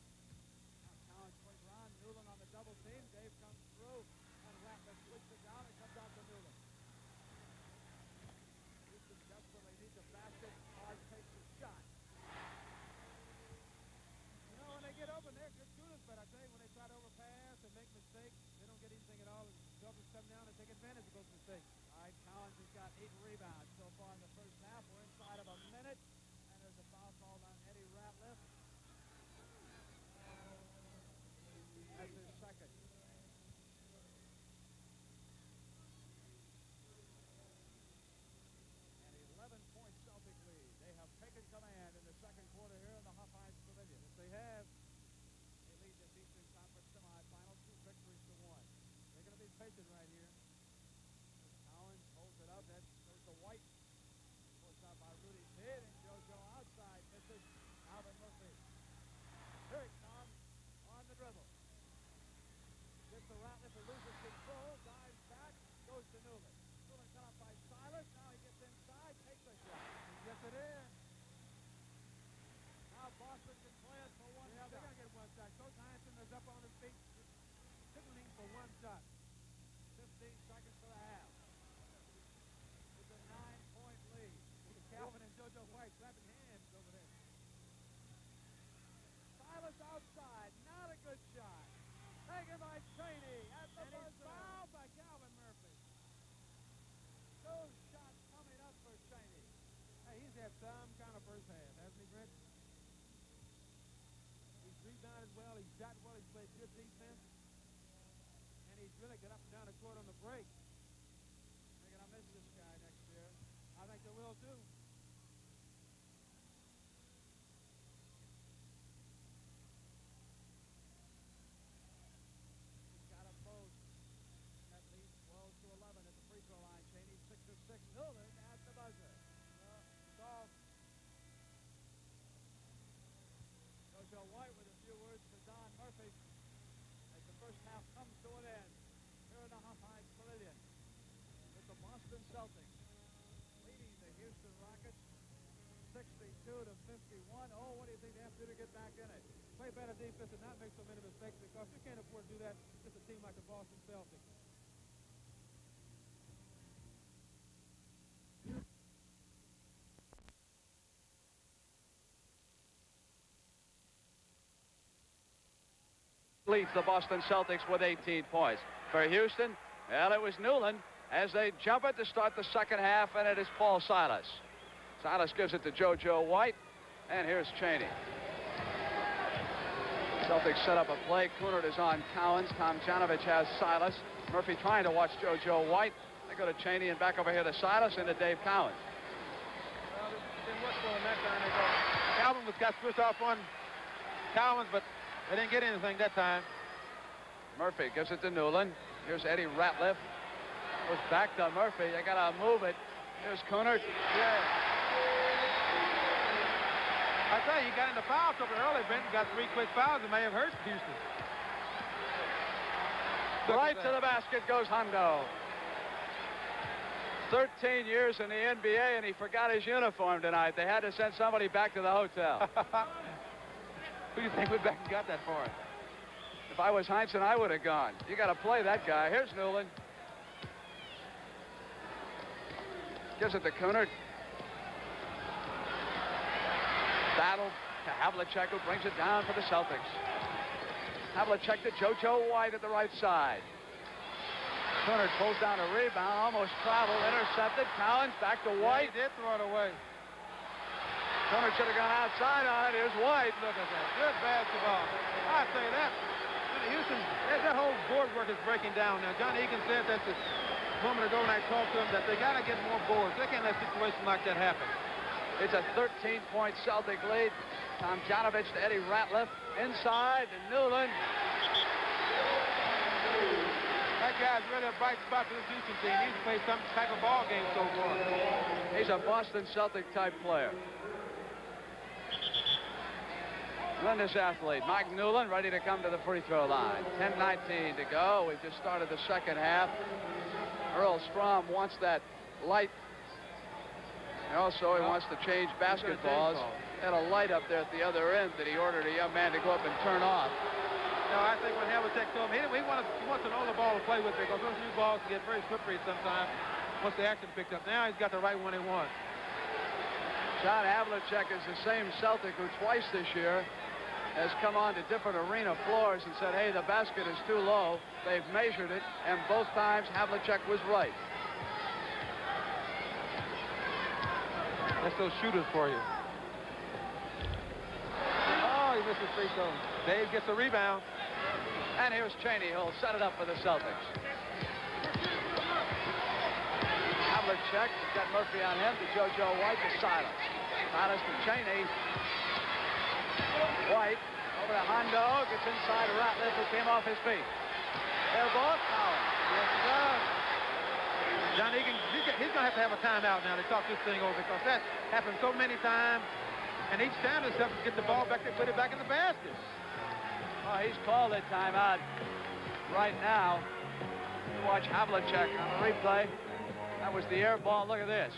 Now Cowan swings around. Newland on the double team. Dave comes through, and Ratliff switches it down and comes out to Newland. Houston desperately needs to take advantage of those mistakes. All right, Collins has got 8 rebounds so far in the first half. We're inside of a minute, and there's a foul called on Eddie Ratliff. That's his second. An 11-point Celtic lead. They have taken command in the second quarter here in the Hofheinz Pavilion. Yes, they have. They lead this Eastern Conference semifinal 2 victories to 1. They're going to be patient right here. Collins holds it up. That goes to White. Forced out by Rudy Pitt, and JoJo outside misses. Alvin Murphy. Here it comes on the dribble. Gets the Ratliff, who loses control, dives back, goes to Newman. Newman cut off by Silas. Now he gets inside, takes a shot. He gets it in. Now Boston can play it for one shot. They're going to get one shot. Coach Heinsohn is up on his feet, signaling for one shot. 15 seconds for the half. It's a 9-point lead. Calvin and JoJo White clapping hands over there. Silas outside, not a good shot. Taken by Cheney at the buzzer. Fouled by Calvin Murphy. 2 shots coming up for Cheney. Hey, he's had some kind of first half, hasn't he, Brent? He's rebounded well, he's shot well, he's played good defense. And he's really got up and down the court on the break. They're going to miss this guy next year. I think they will, too. He's got a post. That leads 12 to 11 at the free throw line. Cheney 6 of 6. Newman at the buzzer. Soft. JoJo White with a few words for Don Murphy as the first half comes to an end here in the Hofheinz Pavilion with the Boston Celtics leading the Houston Rockets 62 to 51. Oh, what do you think they have to do to get back in it? Play better defense and not make so many mistakes, because you can't afford to do that against a team like the Boston Celtics. Leads the Boston Celtics with 18 points. For Houston, well, it was Newland as they jump it to start the second half, and it is Paul Silas. Silas gives it to JoJo White, and here's Cheney. Celtics set up a play. Kunert is on Collins. Tomjanovich has Silas. Murphy trying to watch JoJo White. They go to Cheney and back over here to Silas and to Dave Collins. Well, it didn't work for him that time. They go. Calvin was got switched off on Collins, but they didn't get anything that time. Murphy gives it to Newland. Here's Eddie Ratliff. Goes back to Murphy. They got to move it. Here's Kunert. Yeah. I tell you, he got into foul trouble early, Benton. Got 3 quick fouls that may have hurt Houston. Right to the basket goes Hondo. 13 years in the NBA, and he forgot his uniform tonight. They had to send somebody back to the hotel. Who do you think went back and got that for him? If I was Heinsohn, I would have gone. You got to play that guy. Here's Newland. Gives it to Kunert. Battle to Havlicek, who brings it down for the Celtics. Havlicek to JoJo White at the right side. Kunert pulls down a rebound, almost traveled, intercepted. Collins back to White. Yeah, he did throw it away. Kunert should have gone outside on it. Here's White. Look at that. Good basketball. I tell you that. Houston, that whole board work is breaking down now. John Egan said that a moment ago when I talked to him that they got to get more boards. They can't let situations like that happen. It's a 13-point Celtic lead. Tomjanovich to Eddie Ratliff. Inside to Newland. That guy's really a bright spot for this Houston team. He's played some type of ball game so far. He's a Boston Celtic type player. Tremendous athlete. Mike Newland ready to come to the free throw line. 10:19 to go. We've just started the second half. Earl Strom wants that light. And also, he wants to change basketballs. Had a light up there at the other end that he ordered a young man to go up and turn off. No, I think when Havlicek told him, he wants an older ball to play with, because those new balls can get very slippery sometimes once the action picked up. Now he's got the right one he wants. John Havlicek is the same Celtic who twice this year has come on to different arena floors and said, hey, the basket is too low. They've measured it, and both times Havlicek was right. That's those shooters for you. Oh, he missed his free throw. Dave gets a rebound. And here's Cheney, who'll set it up for the Celtics. Havlicek has got Murphy on him to JoJo White to Silas. Silas to Cheney. White over to Hondo. Gets inside Ratliff, who came off his feet. They're both fouled. Yes, he does. Johnny, he's going to have a timeout now to talk this thing over because that happened so many times. And each time the Celtics get the ball back, they put it back in the basket. Oh, he's called a timeout right now. You watch Havlicek on the replay. That was the air ball. Look at this.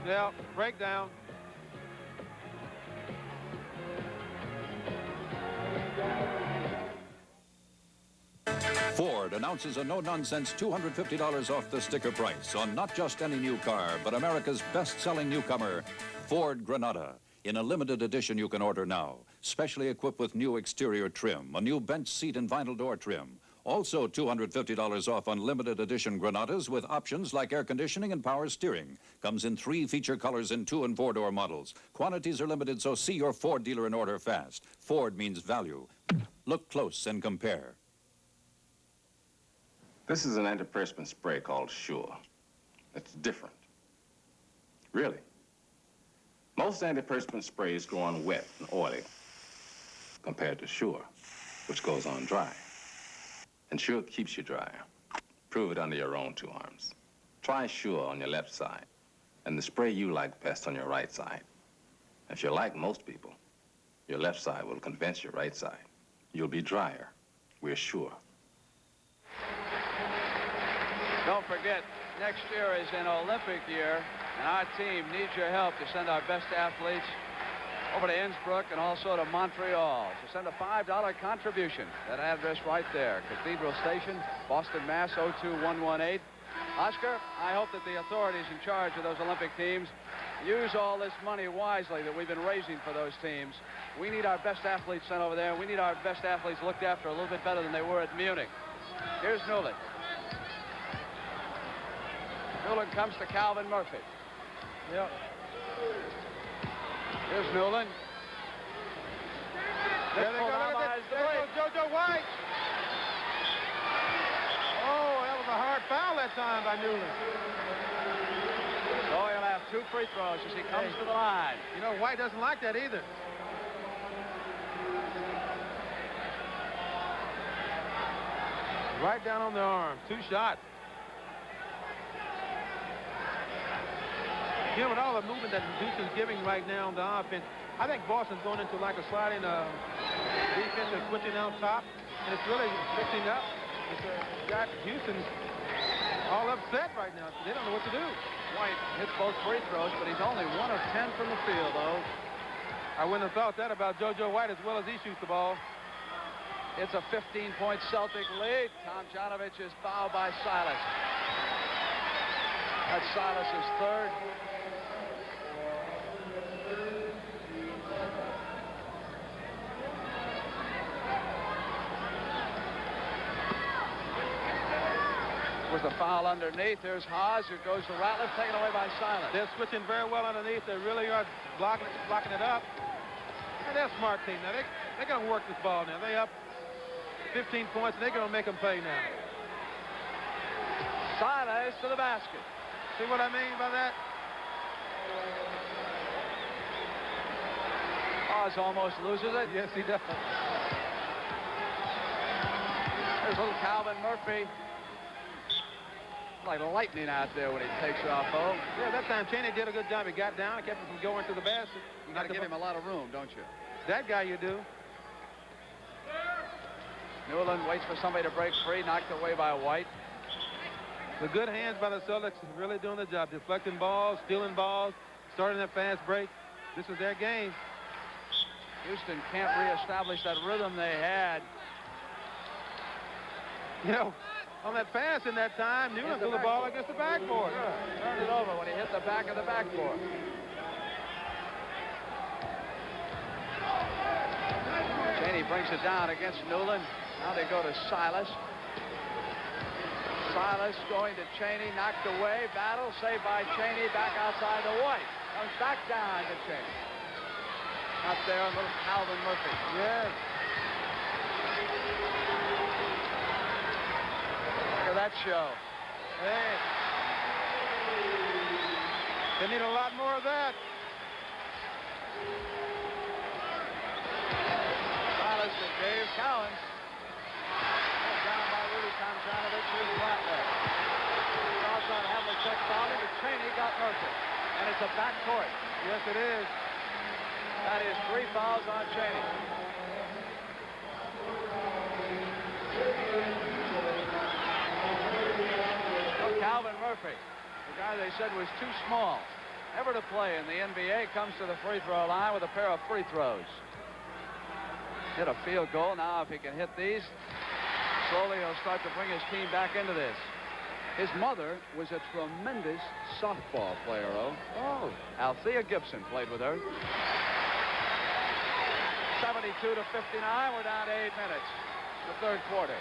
Yeah, breakdown. Ford announces a no-nonsense $250 off the sticker price on not just any new car, but America's best-selling newcomer, Ford Granada. In a limited edition you can order now, specially equipped with new exterior trim, a new bench seat and vinyl door trim. Also $250 off on limited edition Granadas with options like air conditioning and power steering. Comes in 3 feature colors in 2- and 4-door models. Quantities are limited, so see your Ford dealer and order fast. Ford means value. Look close and compare. This is an antiperspirant spray called Sure. It's different. Really. Most antiperspirant sprays go on wet and oily compared to Sure, which goes on dry. And Sure keeps you dry. Prove it under your own 2 arms. Try Sure on your left side and the spray you like best on your right side. If you're like most people, your left side will convince your right side. You'll be drier. We're sure. Don't forget, next year is an Olympic year, and our team needs your help to send our best athletes over to Innsbruck and also to Montreal. So send a $5 contribution. That address right there, Cathedral Station, Boston, Mass. 02118. Oscar, I hope that the authorities in charge of those Olympic teams use all this money wisely that we've been raising for those teams. We need our best athletes sent over there. We need our best athletes looked after a little bit better than they were at Munich. Here's Newland. Newland comes to Calvin Murphy. Yep. Here's Newland. There they go. Look at this. There goes JoJo White. Oh, that was a hard foul that time by Newland. So he'll have 2 free throws as he comes to the line. You know, White doesn't like that either. Right down on the arm. 2 shots. You know, with all the movement that Deuce is giving right now on the offense, I think Boston's going into like a sliding defense and switching out top, and it's really fixing up. It's got Houston all upset right now. They don't know what to do. White hits both free throws, but he's only 1 of 10 from the field, though. I wouldn't have thought that about JoJo White as well as he shoots the ball. It's a 15-point Celtic lead. Tom Janovich is fouled by Silas. That's Silas's 3rd. Was the foul underneath. There's Haas, who goes to Ratliff, taken away by Silas. They're switching very well underneath. They really are blocking it up. And they're a smart team. Now, they're going to work this ball now. They up 15 points, and they're going to make them pay now. Silas to the basket. See what I mean by that? Haas almost loses it. Yes, he does. There's little Calvin Murphy. Like lightning out there when he takes off, oh. Yeah, that time Cheney did a good job. He got down and kept him from going to the basket. You got to give him a lot of room, don't you? That guy you do. Newland waits for somebody to break free, knocked away by White. The good hands by the Celtics is really doing the job. Deflecting balls, stealing balls, starting that fast break. This is their game. Houston can't reestablish that rhythm they had. You know, on that pass in that time, Newland threw the ball against the backboard. Sure. Turned it over when he hit the back of the backboard. Cheney brings it down against Newland. Now they go to Silas. Silas going to Cheney, knocked away. Battle, saved by Cheney, back outside to White. Comes back down to Cheney. Out there, a little Calvin Murphy. Yes. Look at that show. Hey. They need a lot more of that. Silas to Dave Cowens. Down by Rudy Tomjanovich. Here's Ratliff. Outside Havlicek fouled him, but Cheney got Murphy. And it's a back court. Yes, it is. That is 3 fouls on Cheney. Oh, Calvin Murphy, the guy they said was too small ever to play in the NBA, comes to the free throw line with a pair of free throws. Hit a field goal. Now if he can hit these, slowly he'll start to bring his team back into this. His mother was a tremendous softball player, Oh. Althea Gibson played with her. 72-59. We're down to 8 minutes. The third quarter.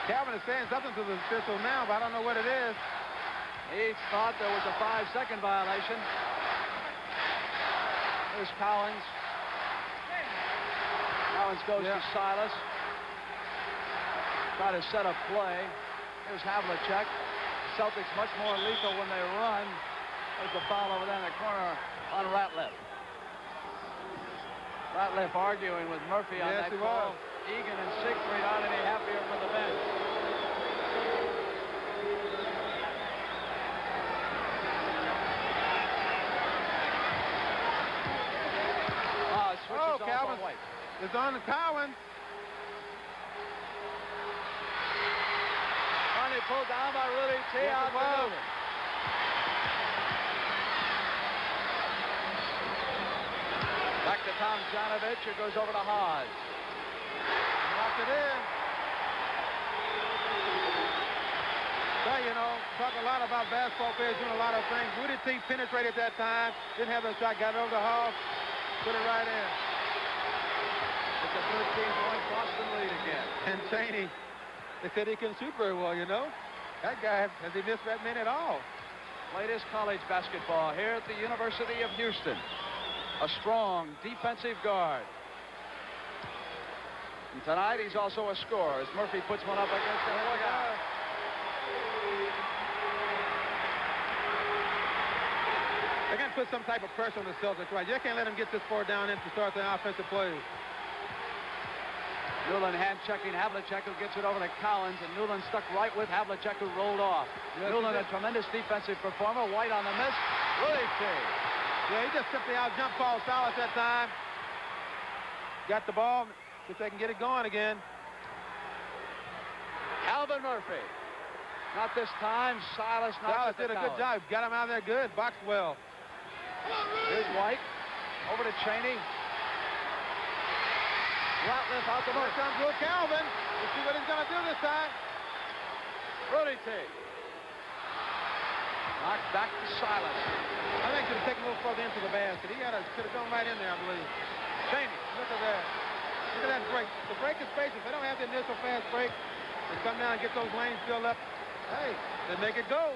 Calvin is saying something to the official now, but I don't know what it is. He thought there was a 5-second violation. Here's Cowens. Cowens goes to Silas. Try to set up play. Here's Havlicek. Celtics much more lethal when they run. There's the foul over there in the corner on Ratliff. Ratliff arguing with Murphy on that call. Egan and Siegfried aren't any happier from the bench. Oh, Calvin. It's on the Cowens. Finally pulled down by Rudy T. Out to Newman. Back to Tomjanovich. It goes over to Haas. Knocked it in. Well, you know, talk a lot about basketball players doing a lot of things. Rudy T penetrated that time. Didn't have that shot. Got it over the Haas. Put it right in. It's a 13-point Boston lead again. And Cheney, they said he can shoot very well, you know. That guy, has he missed that many at all? Played his college basketball here at the University of Houston. A strong defensive guard. And tonight he's also a scorer as Murphy puts one up against the guy. They got to put some type of pressure on the Celtics, right? You can't let them get this far down in to start their offensive plays. Newland hand checking Havlicek, who gets it over to Cowens, and Newland stuck right with Havlicek, who rolled off. Yes, Newland, a tremendous defensive performer. White on the miss. Rudy T. Yeah, he just simply out-jump Paul Silas that time. Got the ball. See if they can get it going again. Calvin Murphy. Not this time. Silas did a good job. Got him out of there good. Boxed well. Here's White. Over to Cheney. Ratliff out the Here comes Will Calvin. Let's see what he's going to do this time. Rudy T. Knocked back to Silas. I think he should have taken a little further into the basket. He could have gone right in there, I believe. Cheney. Look at that. Look at that break. The break is space. If they don't have the initial fast break, they come down and get those lanes filled up. Hey, they make it go.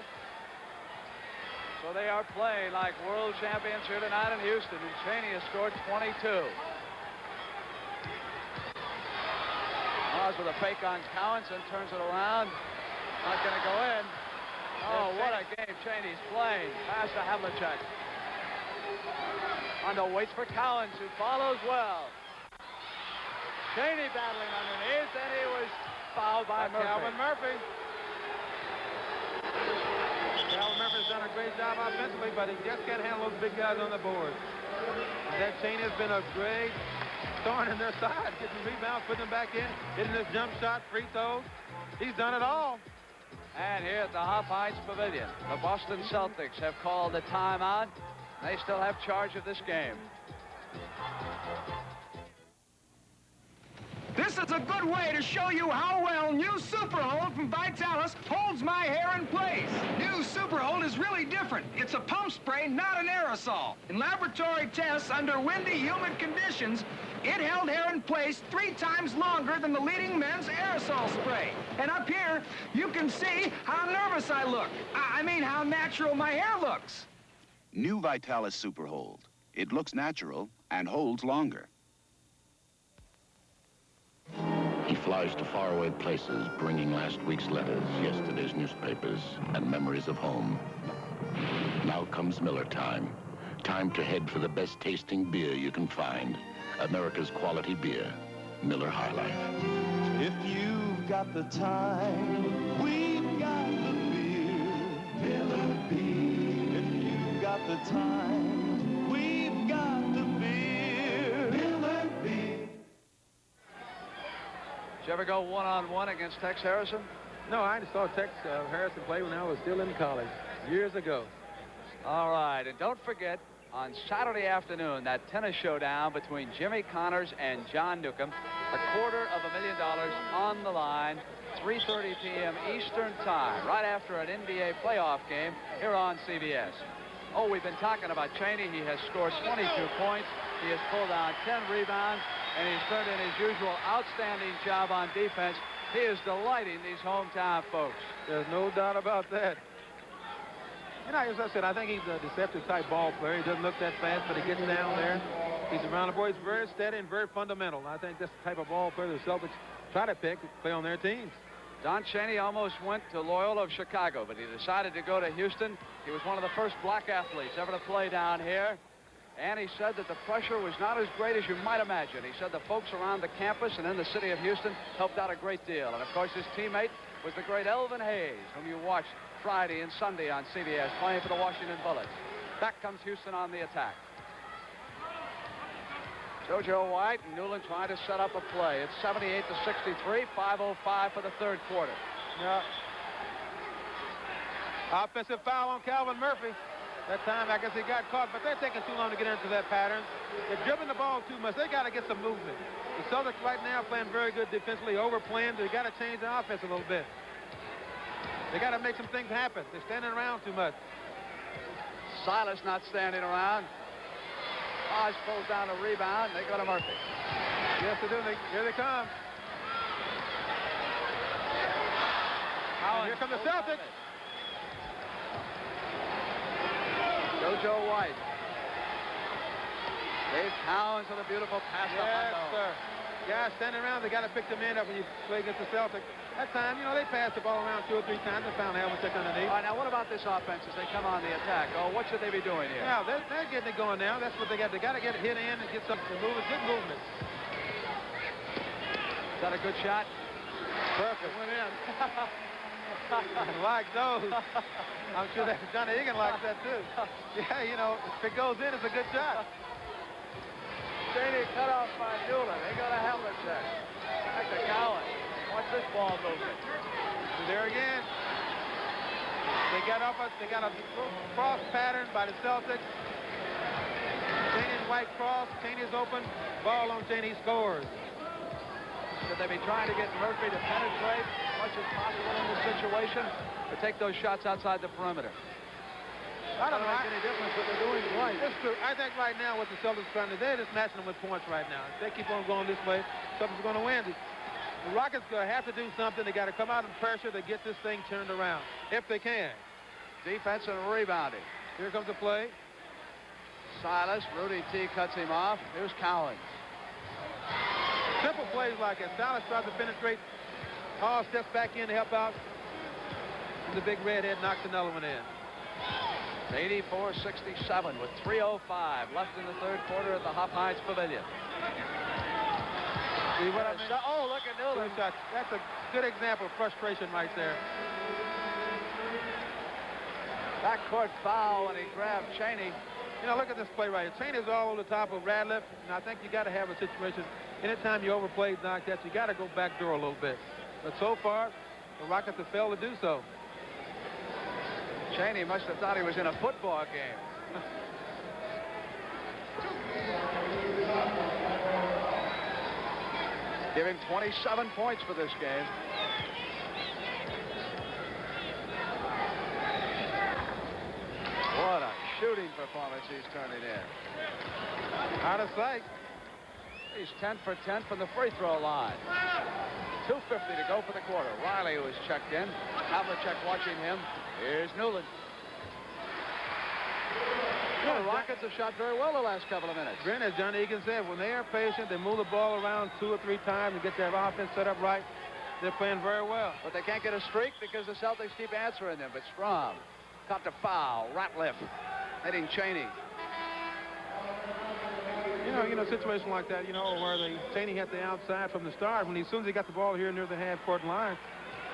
So they are playing like world champions here tonight in Houston, and Cheney has scored 22. Oz with a fake on Cowens and turns it around. Not going to go in. Oh, what a game Cheney's playing. Pass to Havlicek. Hondo waits for Cowens, who follows well. Cheney battling underneath, and he was fouled by Murphy. Calvin Murphy. Calvin Murphy's done a great job offensively, but he just can't handle those big guys on the board. That Cheney has been a great thorn in their side, getting rebounds, putting them back in, hitting this jump shot, free throws. He's done it all. And here at the Hop Heights Pavilion, the Boston Celtics have called a timeout. They still have charge of this game. This is a good way to show you how well new Super Hold from Vitalis holds my hair in place. New Super Hold is really different. It's a pump spray, not an aerosol. In laboratory tests under windy, humid conditions, it held hair in place 3 times longer than the leading men's aerosol spray. And up here, you can see how nervous I look. I mean, how natural my hair looks. New Vitalis Super Hold. It looks natural and holds longer. He flies to faraway places, bringing last week's letters, yesterday's newspapers, and memories of home. Now comes Miller time. Time to head for the best tasting beer you can find. America's quality beer, Miller High Life. If you've got the time, we've got the beer, Miller Beer. If you've got the time, we've got the beer, Miller Beer. Did you ever go one-on-one against Tex Harrison? No, I saw Tex Harrison play when I was still in college, years ago. All right, and don't forget, on Saturday afternoon, that tennis showdown between Jimmy Connors and John Newcomb, $250,000 on the line, 3:30 p.m. Eastern Time, right after an NBA playoff game here on CBS. Oh, we've been talking about Cheney. He has scored 22 points. He has pulled down 10 rebounds, and he's turned in his usual outstanding job on defense. He is delighting these hometown folks. There's no doubt about that. You know, as I said, I think he's a deceptive type ball player. He doesn't look that fast, but he gets down there. He's around the board. He's very steady and very fundamental. I think that's the type of ball player the Celtics try to pick to play on their teams. Don Cheney almost went to Loyola of Chicago, but he decided to go to Houston. He was one of the first black athletes ever to play down here. And he said that the pressure was not as great as you might imagine. He said the folks around the campus and in the city of Houston helped out a great deal. And, of course, his teammate was the great Elvin Hayes, whom you watched Friday and Sunday on CBS, playing for the Washington Bullets. Back comes Houston on the attack. JoJo White and Newland trying to set up a play. It's 78-63, 5:05 for the third quarter. Yeah. Offensive foul on Calvin Murphy. That time, I guess he got caught, but they're taking too long to get into that pattern. They're dribbling the ball too much. They got to get some movement. The Celtics right now playing very good defensively, overplaying. They got to change the offense a little bit. They got to make some things happen. They're standing around too much. Silas not standing around. Oz pulls down a rebound. They go to Murphy. Yes, they do. Here they come. Here come the Celtics. JoJo White. Dave Cowens with a beautiful pass to Yes, Hondo. sir. Guys standing around, they got to pick the man up when you play against the Celtics. That time, you know, they passed the ball around 2 or 3 times and found Havlicek underneath. All right, now what about this offense as they come on the attack? Oh, what should they be doing here? Now, they're getting it going now. That's what they got. They got to get it hit in and get some movement. Good movement. Is that a good shot? Perfect. It went in. Like those. I'm sure that Johnny Egan likes that, too. Yeah, you know, if it goes in, it's a good shot. Cheney cut off by Newland. They go to Havlicek. Back to Cowan. Watch this ball movement. There again. They got a cross pattern by the Celtics. Cheney and White cross. Cheney's open. Ball on Cheney, scores. Should they be trying to get Murphy to penetrate as much as possible in this situation, or take those shots outside the perimeter? I don't make any difference what they're doing twice. It's true. I think right now what the Celtics are trying to do, they're just matching them with points right now. If they keep on going this way, Celtics are going to win. The Rockets are going to have to do something. They got to come out and pressure to get this thing turned around, if they can. Defense and rebounding. Here comes the play. Silas, Rudy T cuts him off. Here's Cowens. Simple plays like that. Silas tries to penetrate. Hall steps back in to help out. And the big redhead knocks another one in. 84-67 with 3:05 left in the third quarter at the Hofheinz Pavilion. See what I mean? Oh, look at Newland. That's a good example of frustration right there. Backcourt foul when he grabbed Cheney. You know, look at this play right here. Cheney's all over the top of Radliff, and I think you got to have a situation. Anytime you overplay like that, you got to go backdoor a little bit. But so far, the Rockets have failed to do so. Cheney must have thought he was in a football game. Give him 27 points for this game. What a shooting performance he's turning in. Out of sight. He's 10 for 10 from the free throw line. 2:50 to go for the quarter. Riley, who has checked in. Havlicek watching him. Here's Newland. The Rockets have shot very well the last couple of minutes. Brent, as John Egan said, when they are patient, they move the ball around 2 or 3 times and get their offense set up right. They're playing very well. But they can't get a streak because the Celtics keep answering them. But Strom caught the foul. Ratliff hitting Cheney. You know, a situation like that, where Cheney had the outside from the start. As soon as he got the ball here near the half-court line,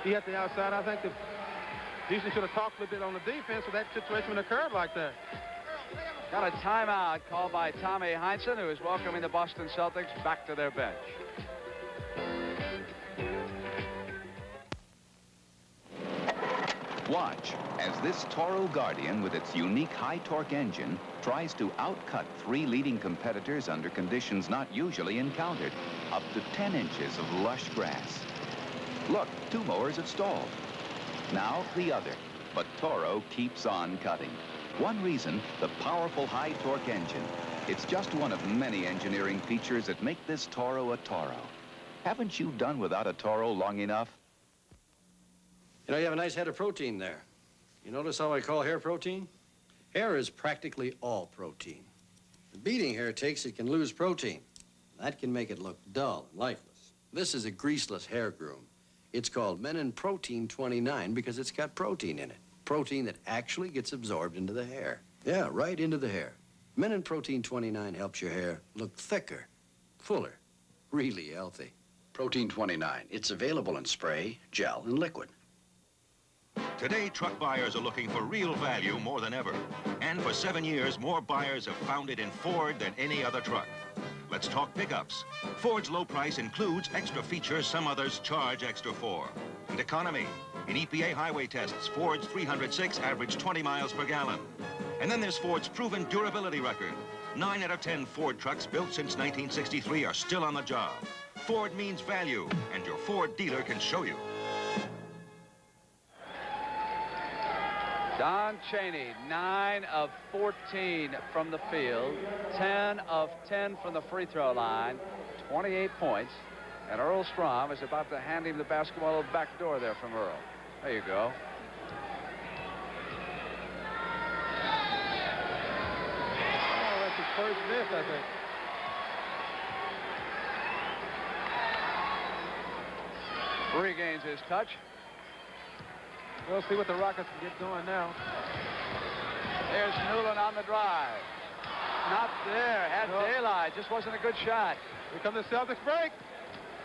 he had the outside. I think that Houston should have talked a little bit on the defense so that situation occurred like that. Got a timeout called by Tommy Heinsohn, who is welcoming the Boston Celtics back to their bench. Watch as this Toro Guardian with its unique high-torque engine tries to outcut 3 leading competitors under conditions not usually encountered, up to 10 inches of lush grass. Look, 2 mowers have stalled. Now the other, but Toro keeps on cutting. One reason, the powerful high-torque engine. It's just one of many engineering features that make this Toro a Toro. Haven't you done without a Toro long enough? You know, you have a nice head of protein there. You notice how I call hair protein? Hair is practically all protein. The beating hair takes, it can lose protein. That can make it look dull and lifeless. This is a greaseless hair groom. It's called Menin Protein 29 because it's got protein in it. Protein that actually gets absorbed into the hair. Yeah, right into the hair. Menin Protein 29 helps your hair look thicker, fuller, really healthy. Protein 29. It's available in spray, gel, and liquid. Today, truck buyers are looking for real value more than ever. And for 7 years, more buyers have found it in Ford than any other truck. Let's talk pickups. Ford's low price includes extra features some others charge extra for. And economy. In EPA highway tests, Ford's 306 averaged 20 miles per gallon. And then there's Ford's proven durability record. 9 out of 10 Ford trucks built since 1963 are still on the job. Ford means value, and your Ford dealer can show you. Don Cheney, 9 of 14 from the field, 10 of 10 from the free throw line, 28 points. And Earl Strom is about to hand him the basketball back door there from Earl. There you go. Oh, that's his first miss, I think. Regains his touch. We'll see what the Rockets can get going now. There's Newland on the drive. Not there. Had daylight. Just wasn't a good shot. Here comes the Celtics break.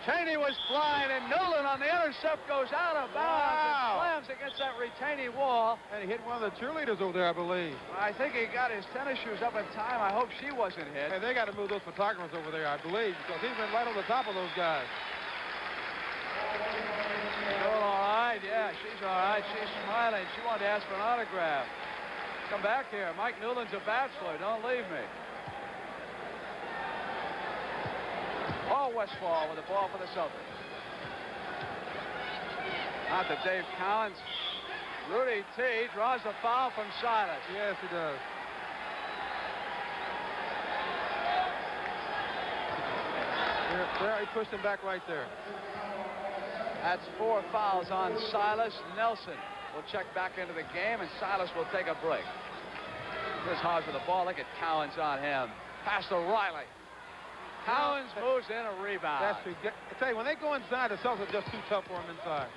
Cheney was flying, and Newland on the intercept goes out of bounds and slams against that retaining wall. And he hit one of the cheerleaders over there, I believe. I think he got his tennis shoes up in time. I hope she wasn't hit. Hey, they got to move those photographers over there, I believe, because he's been right on the top of those guys. Doing all right, yeah, she's all right. She's smiling. She wanted to ask for an autograph. Come back here. Mike Newland's a bachelor. Don't leave me. Paul Westphal with the ball for the Celtics. Out to Dave Cowens. Rudy T draws the foul from Silas. Yes, he does. There, he pushed him back right there. That's 4 fouls on Silas. Nelson will check back into the game, and Silas will take a break. Here's Hodge with the ball. Look at Cowens on him. Pass to Riley. Cowens moves in a rebound. That's true. I tell you, when they go inside, the Celtics are just too tough for him inside.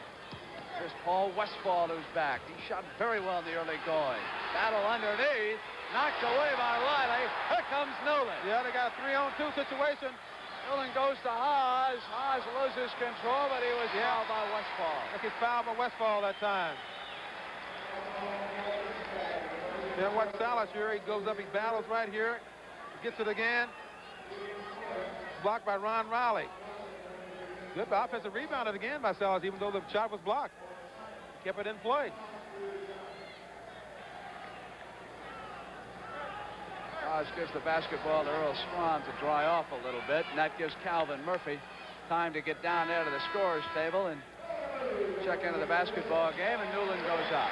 There's Paul Westphal, who's back. He shot very well in the early going. Battle underneath. Knocked away by Riley. Here comes Newland. Yeah, they got a 3-on-2 situation. Newland goes to Haas. Haas loses control, but he was fouled by Westphal. I think he's fouled by Westphal that time. Yeah, what Salas here, he goes up, he battles right here. Gets it again. Blocked by Ron Riley. Good offensive rebounded again by Salas, even though the shot was blocked. Kept it in play. Haas gives the basketball to Earl Strom to dry off a little bit, and that gives Calvin Murphy time to get down there to the scorer's table and check into the basketball game, and Newland goes out.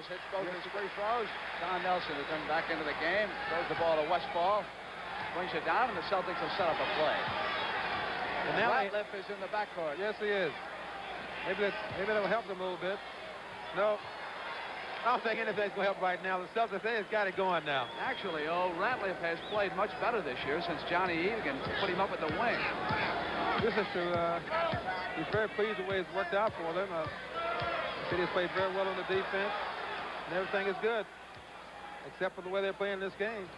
Hits both his free throws. Don Nelson will come back into the game, throws the ball to Westfall, brings it down, and the Celtics will set up a play. And now Ratliff is in the backcourt. Yes, he is. Maybe that'll help them a little bit. No, I don't think anything's going to help right now. The Celtics, they just got it going now. Actually, Ratliff has played much better this year since Johnny Egan put him up at the wing. This is true. He's very pleased with the way it's worked out for them. The City's played very well on the defense. And everything is good, except for the way they're playing this game.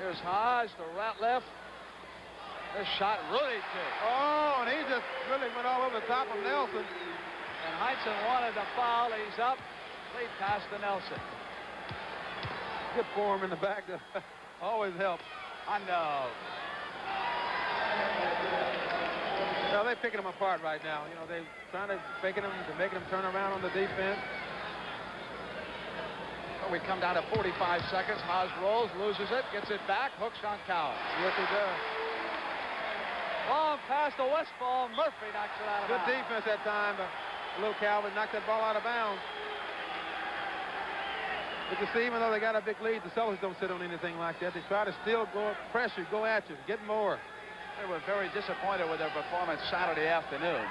Here's Haas to Ratliff. This shot really kicked. Oh, and he just really went all over the top of Nelson. And Heinsohn wanted to foul. He's up. Lead pass to Nelson. Good form in the back. That always helps. Hondo. Well, they're picking them apart right now. You know, they're trying to making them turn around on the defense. We come down to 45 seconds. Haas rolls, loses it, gets it back, hooks on Cowan. Yes, he does. Long pass to Westfall. Murphy knocks it out of bounds. Good defense that time, but Lou Calvin knocked that ball out of bounds. But you see, even though they got a big lead, the Celtics don't sit on anything like that. They try to still go pressure, go at you, get more. They were very disappointed with their performance Saturday afternoon.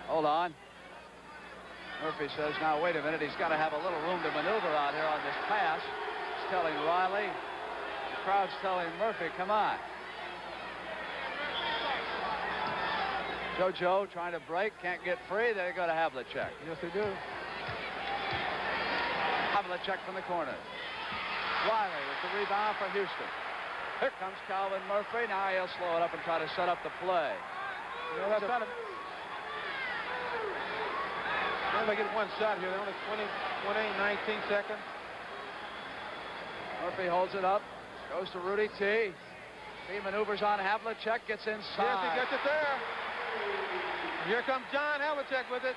Hold on. Murphy says, now, wait a minute. He's got to have a little room to maneuver out here on this pass. He's telling Riley. The crowd's telling Murphy, come on. JoJo trying to break, can't get free. They go to Havlicek. Yes, they do. Havlicek from the corner. Riley with the rebound for Houston. Here comes Calvin Murphy. Now he'll slow it up and try to set up the play. You know, that's not a... They get one shot here. They're only 19 seconds. Murphy holds it up. Goes to Rudy T. He maneuvers on Havlicek. Gets inside. Yes, he gets it there. Here comes John Havlicek with it.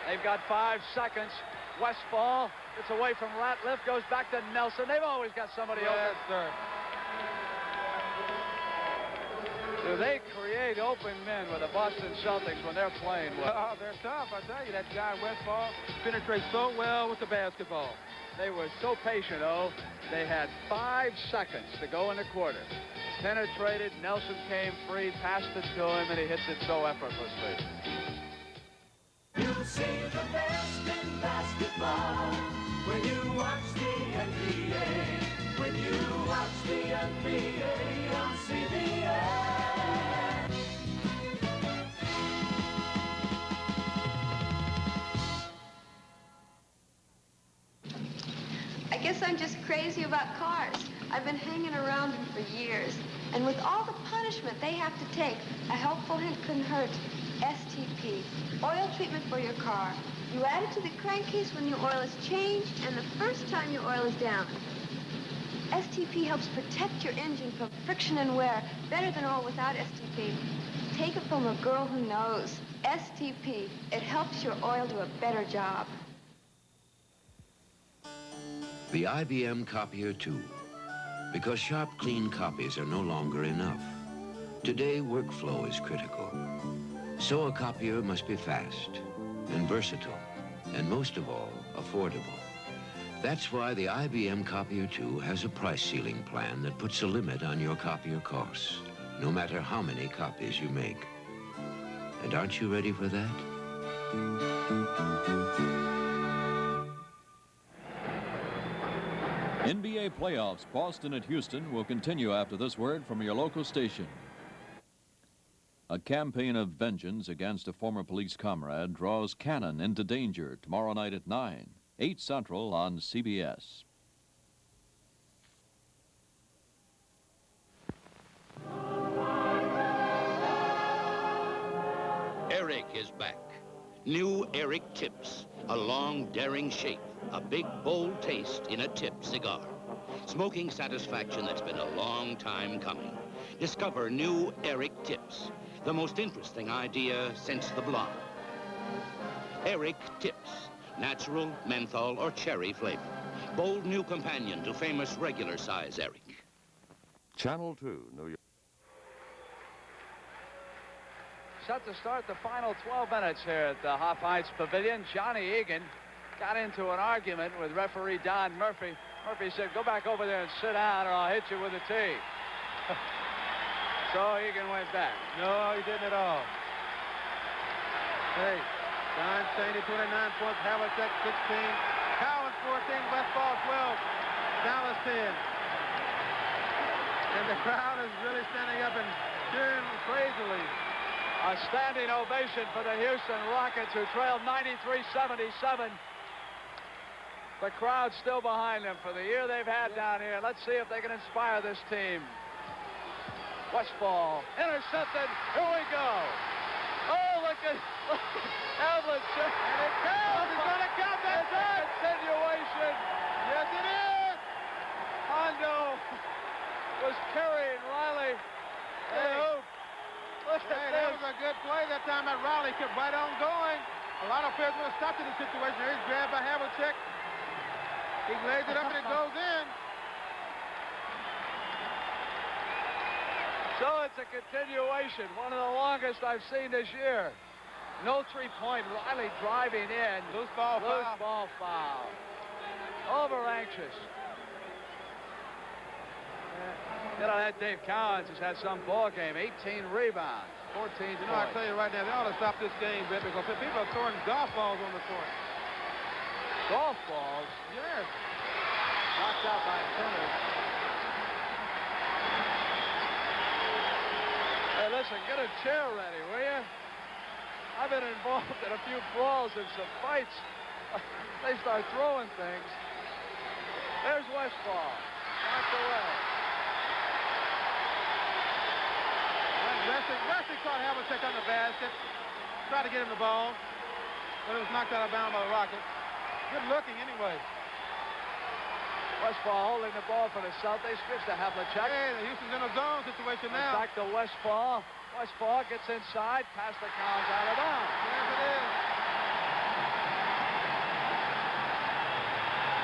They've got 5 seconds. Westfall gets away from Ratliff. Goes back to Nelson. They've always got somebody open. Yes, sir. Do they create open men with the Boston Celtics when they're playing well? Oh, they're tough, I tell you. That guy Westfall penetrates so well with the basketball. They were so patient, They had 5 seconds to go in the quarter. Penetrated, Nelson came free, passed it to him, and he hits it so effortlessly. You'll see the best in basketball when you watch the NBA. When you watch the NBA on CBS. I guess I'm just crazy about cars. I've been hanging around them for years. And with all the punishment they have to take, a helpful hint couldn't hurt. STP, oil treatment for your car. You add it to the crankcase when your oil is changed and the first time your oil is down. STP helps protect your engine from friction and wear better than oil without STP. Take it from a girl who knows. STP, it helps your oil do a better job. The IBM Copier 2. Because sharp, clean copies are no longer enough. Today, workflow is critical. So a copier must be fast and versatile, and most of all, affordable. That's why the IBM Copier 2 has a price ceiling plan that puts a limit on your copier costs, no matter how many copies you make. And aren't you ready for that? NBA playoffs, Boston at Houston, will continue after this word from your local station. A campaign of vengeance against a former police comrade draws Cannon into danger tomorrow night at 9, 8 Central on CBS. Eric is back. New Eric Tips, a long, daring shape, a big, bold taste in a tip cigar. Smoking satisfaction that's been a long time coming. Discover new Eric Tips, the most interesting idea since the blonde. Eric Tips, natural, menthol, or cherry flavor. Bold new companion to famous regular size Eric. Channel 2, New York. Set to start the final 12 minutes here at the Hop Heights Pavilion. Johnny Egan got into an argument with referee Don Murphy. Murphy said, go back over there and sit down or I'll hit you with a tee. So Egan went back. No, he didn't at all. Hey, Don Cheney, 29 points. Havlicek, 16. Collins, 14. Westfall, 12. Dallas, 10. And the crowd is really standing up and cheering crazily. A standing ovation for the Houston Rockets, who trailed 93-77. The crowd still behind them for the year they've had down here. Let's see if they can inspire this team. Westfall intercepted. Here we go. Oh, look at Havlicek. And it counts. He's going to count that time. Continuation. Yes, it is. Hondo was carrying Riley. Hey, that was a good play that time. That Riley kept right on going. A lot of players would have stopped in this situation. He's grabbed by Havlicek. He lays it up and it goes in. So it's a continuation, one of the longest I've seen this year. No three-point. Riley driving in. Loose ball foul. Loose ball foul. Over anxious. You know, that Dave Cowens has had some ball game. 18 rebounds, 14 points. You know, I tell you right now, they ought to stop this game, Brett, because people are throwing golf balls on the court. Golf balls? Yes. Knocked out by Turner. Hey, listen, get a chair ready, will you? I've been involved in a few brawls and some fights. They start throwing things. There's Westfall. Knocked away. Wesley caught Havlicek on the basket. Tried to get him the ball, but it was knocked out of bounds by the Rockets. Good looking anyway. Westfall holding the ball for the Celtics. Gives to Havlicek. Hey, the Houston's in a zone situation now. Back to Westfall. Westfall gets inside. Pass the Collins out of bounds. Yes, it is.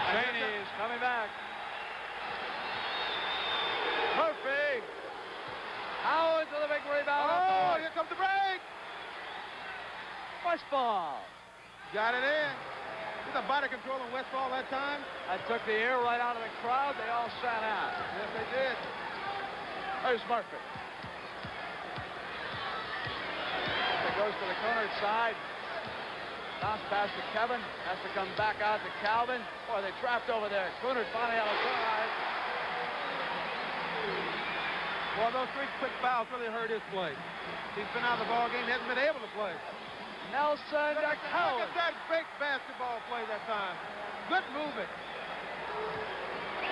Cheney is coming back. Murphy. Howard to the big rebound. Oh, here comes the break. Westfall. Got it in. There's a body control on Westfall that time. That took the air right out of the crowd. They all sat out. Yes, they did. There's Murphy. It goes to the corner side. Bounce pass to Kevin. Has to come back out to Calvin. Boy, they trapped over there. Coonard finally on a try. Well, those 3 quick fouls really hurt his play. He's been out of the ball game. He hasn't been able to play. Nelson to Collins. Look at that big basketball play that time. Good movement.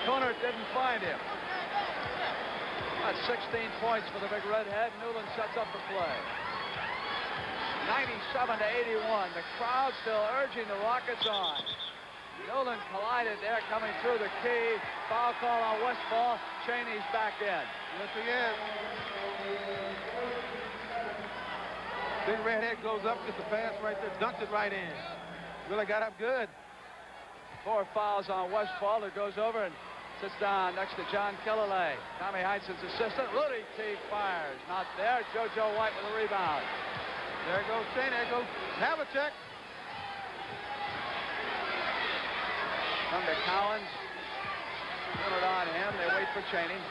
Coonard didn't find him. That's 16 points for the big redhead. Newland sets up the play. 97-81. The crowd still urging the Rockets on. Newland collided there, coming through the key. Foul call on Westfall. Cheney's back in. Yes, he is. Big redhead goes up, gets the pass right there, dunks it right in. Really got up good. 4 fouls on Westfall, who goes over and sits down next to John Killalay. Tommy Heitz's assistant. Rudy T fires. Not there. JoJo White with a rebound. There goes Cheney. There goes Havlicek. Come to Collins. Put it on him. They wait for Cheney.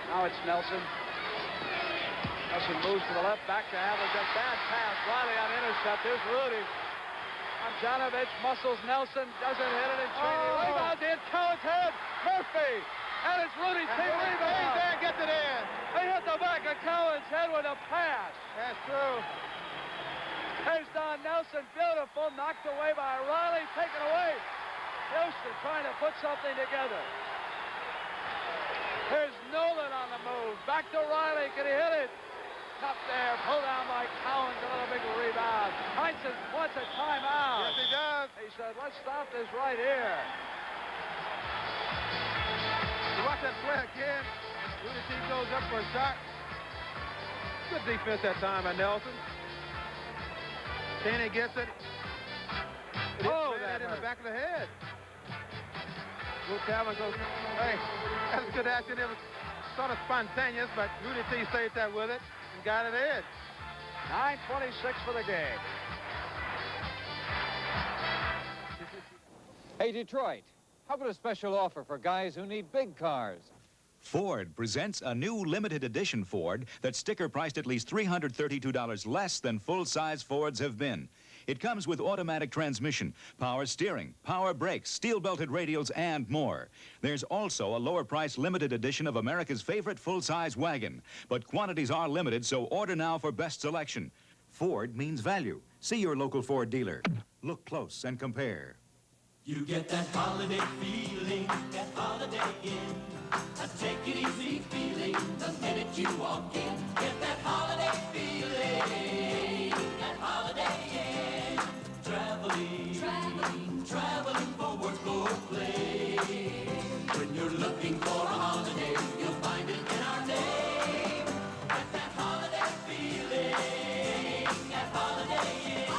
Now it's Nelson. Nelson moves to the left. Back to Havlicek. Bad pass. Riley on intercept. Here's Rudy. Jonovich muscles Nelson. Doesn't hit it. And Cheney rebounds in. Collins head. Murphy. And it's Rudy T. rebound. There, gets it in. They hit the back of Collins' head with a pass. That's true. Here's Don Nelson. Beautiful. Knocked away by Riley. Taken away. Houston trying to put something together. Here's Nolan on the move. Back to Riley. Can he hit it? up there. Pulled down by Collins. Another big rebound. Heinzen wants a timeout. Yes, he does. He said, let's stop this right here. You watch that play again. Rudy T goes up for a shot. Good defense that time by Nelson. Chaney gets it. Oh, that in the back of the head. Will Calvin goes, hey, that's good action. It was sort of spontaneous, but Rudy T saved that with it and got it in. 9:26 for the game. Hey, Detroit, how about a special offer for guys who need big cars? Ford presents a new limited edition Ford that's sticker priced at least $332 less than full-size Fords have been. It comes with automatic transmission, power steering, power brakes, steel-belted radials, and more. There's also a lower-price limited edition of America's favorite full-size wagon. But quantities are limited, so order now for best selection. Ford means value. See your local Ford dealer. Look close and compare. You get that holiday feeling, that Holiday Inn. A take it easy feeling the minute you walk in. Get that holiday feeling, that Holiday Inn. Traveling for work or play. When you're looking for a holiday, you'll find it in our name. Get that holiday feeling, that Holiday Inn.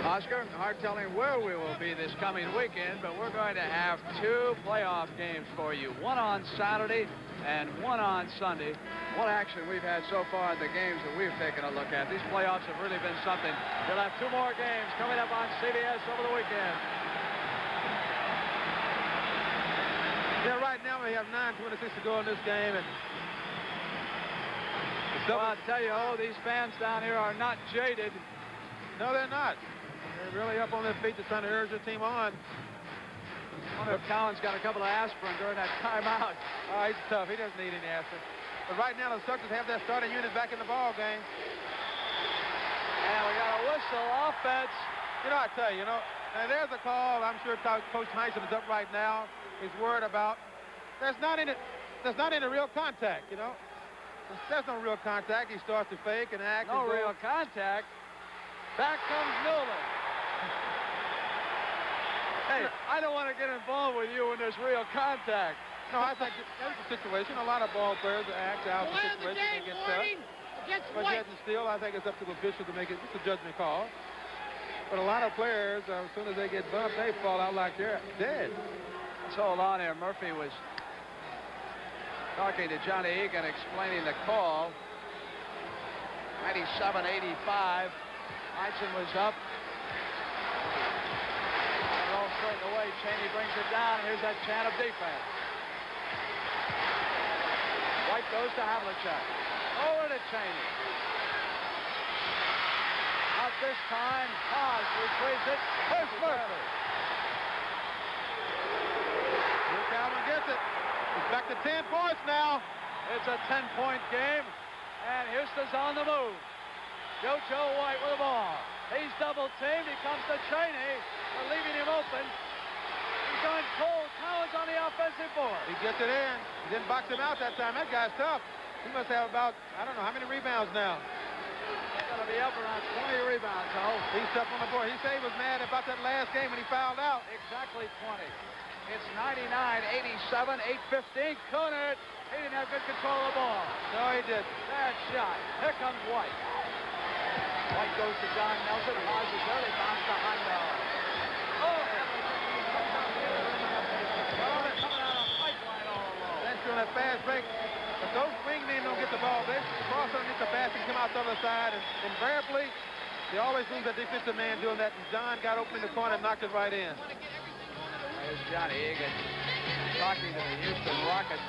Oscar, hard telling where we will be this coming weekend, but we're going to have 2 playoff games for you. One on Saturday and one on Sunday. What action we've had so far in the games that we've taken a look at. These playoffs have really been something. We'll have 2 more games coming up on CBS over the weekend. Yeah, right now we have 9:26 to go in this game. And well, I'll tell you, these fans down here are not jaded. No, they're not. They're really up on their feet. They're trying to urge their team on. I wonder if Collins got a couple of aspirin during that timeout. Oh, he's tough. He doesn't need any aspirin. But right now, the Celtics have their starting unit back in the ball game. And we got a whistle offense. You know, I tell you, now there's a call. I'm sure Coach Heinzen is up right now. He's worried about. There's not any real contact, you know. There's no real contact. He starts to fake and act. No real contact. Back comes Newland. Hey, I don't want to get involved with you when there's real contact. No, I think that's the situation. A lot of ball players act out the situation and get tough. But yet and still, I think it's up to the official to make it. It's a judgment call. But a lot of players, as soon as they get bumped, they fall out like they're dead. Let's hold on here. Murphy was talking to Johnny Egan, explaining the call. 97-85. Heinzen was up. And all straightened away. Chaney brings it down. Here's that chant of defense. White goes to Havlicek. Over to Chaney. Not this time. Haas retrieves it. Here's Murphy. Here Calvin gets it. It's back to 10 points now. It's a 10-point game. And Houston's on the move. JoJo White with the ball. He's double-teamed. He comes to Chaney. They're leaving him open. He's going cold. Collins on the offensive board. He gets it in. He didn't box him out that time. That guy's tough. He must have about, I don't know, how many rebounds now? He's going to be up around 20 rebounds, He's up on the board. He said he was mad about that last game when he fouled out. Exactly 20. It's 99-87, 8:15. Kunert. He didn't have good control of the ball. No, he did. Bad shot. Here comes White. White goes to John Nelson. Haas is there. They bounce to Hondo. Oh! Coming out of pipeline all along. That's doing that fast break. But those wingmen don't get the ball. They cross underneath the basket and come out the other side. And invariably, they always lose that defensive man doing that. And John got open in the corner and knocked it right in. There's Johnny Egan talking to the Houston Rockets.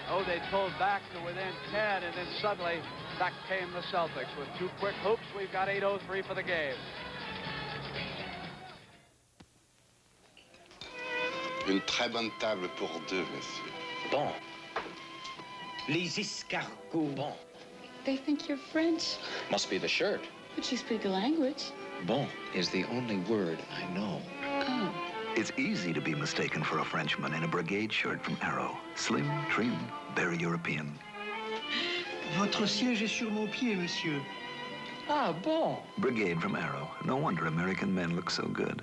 Oh, they pulled back to within 10, and then suddenly back came the Celtics with 2 quick hoops. We've got 8:03 for the game. Une très bonne table pour 2, monsieur. Bon. Les escargots. Bon. They think you're French, Must be the shirt. but you speak a language. Bon is the only word I know. Oh. It's easy to be mistaken for a Frenchman in a brigade shirt from Arrow. Slim, trim, very European. Votre siège est sur mon pied, monsieur. Ah, bon. Brigade from Arrow. No wonder American men look so good.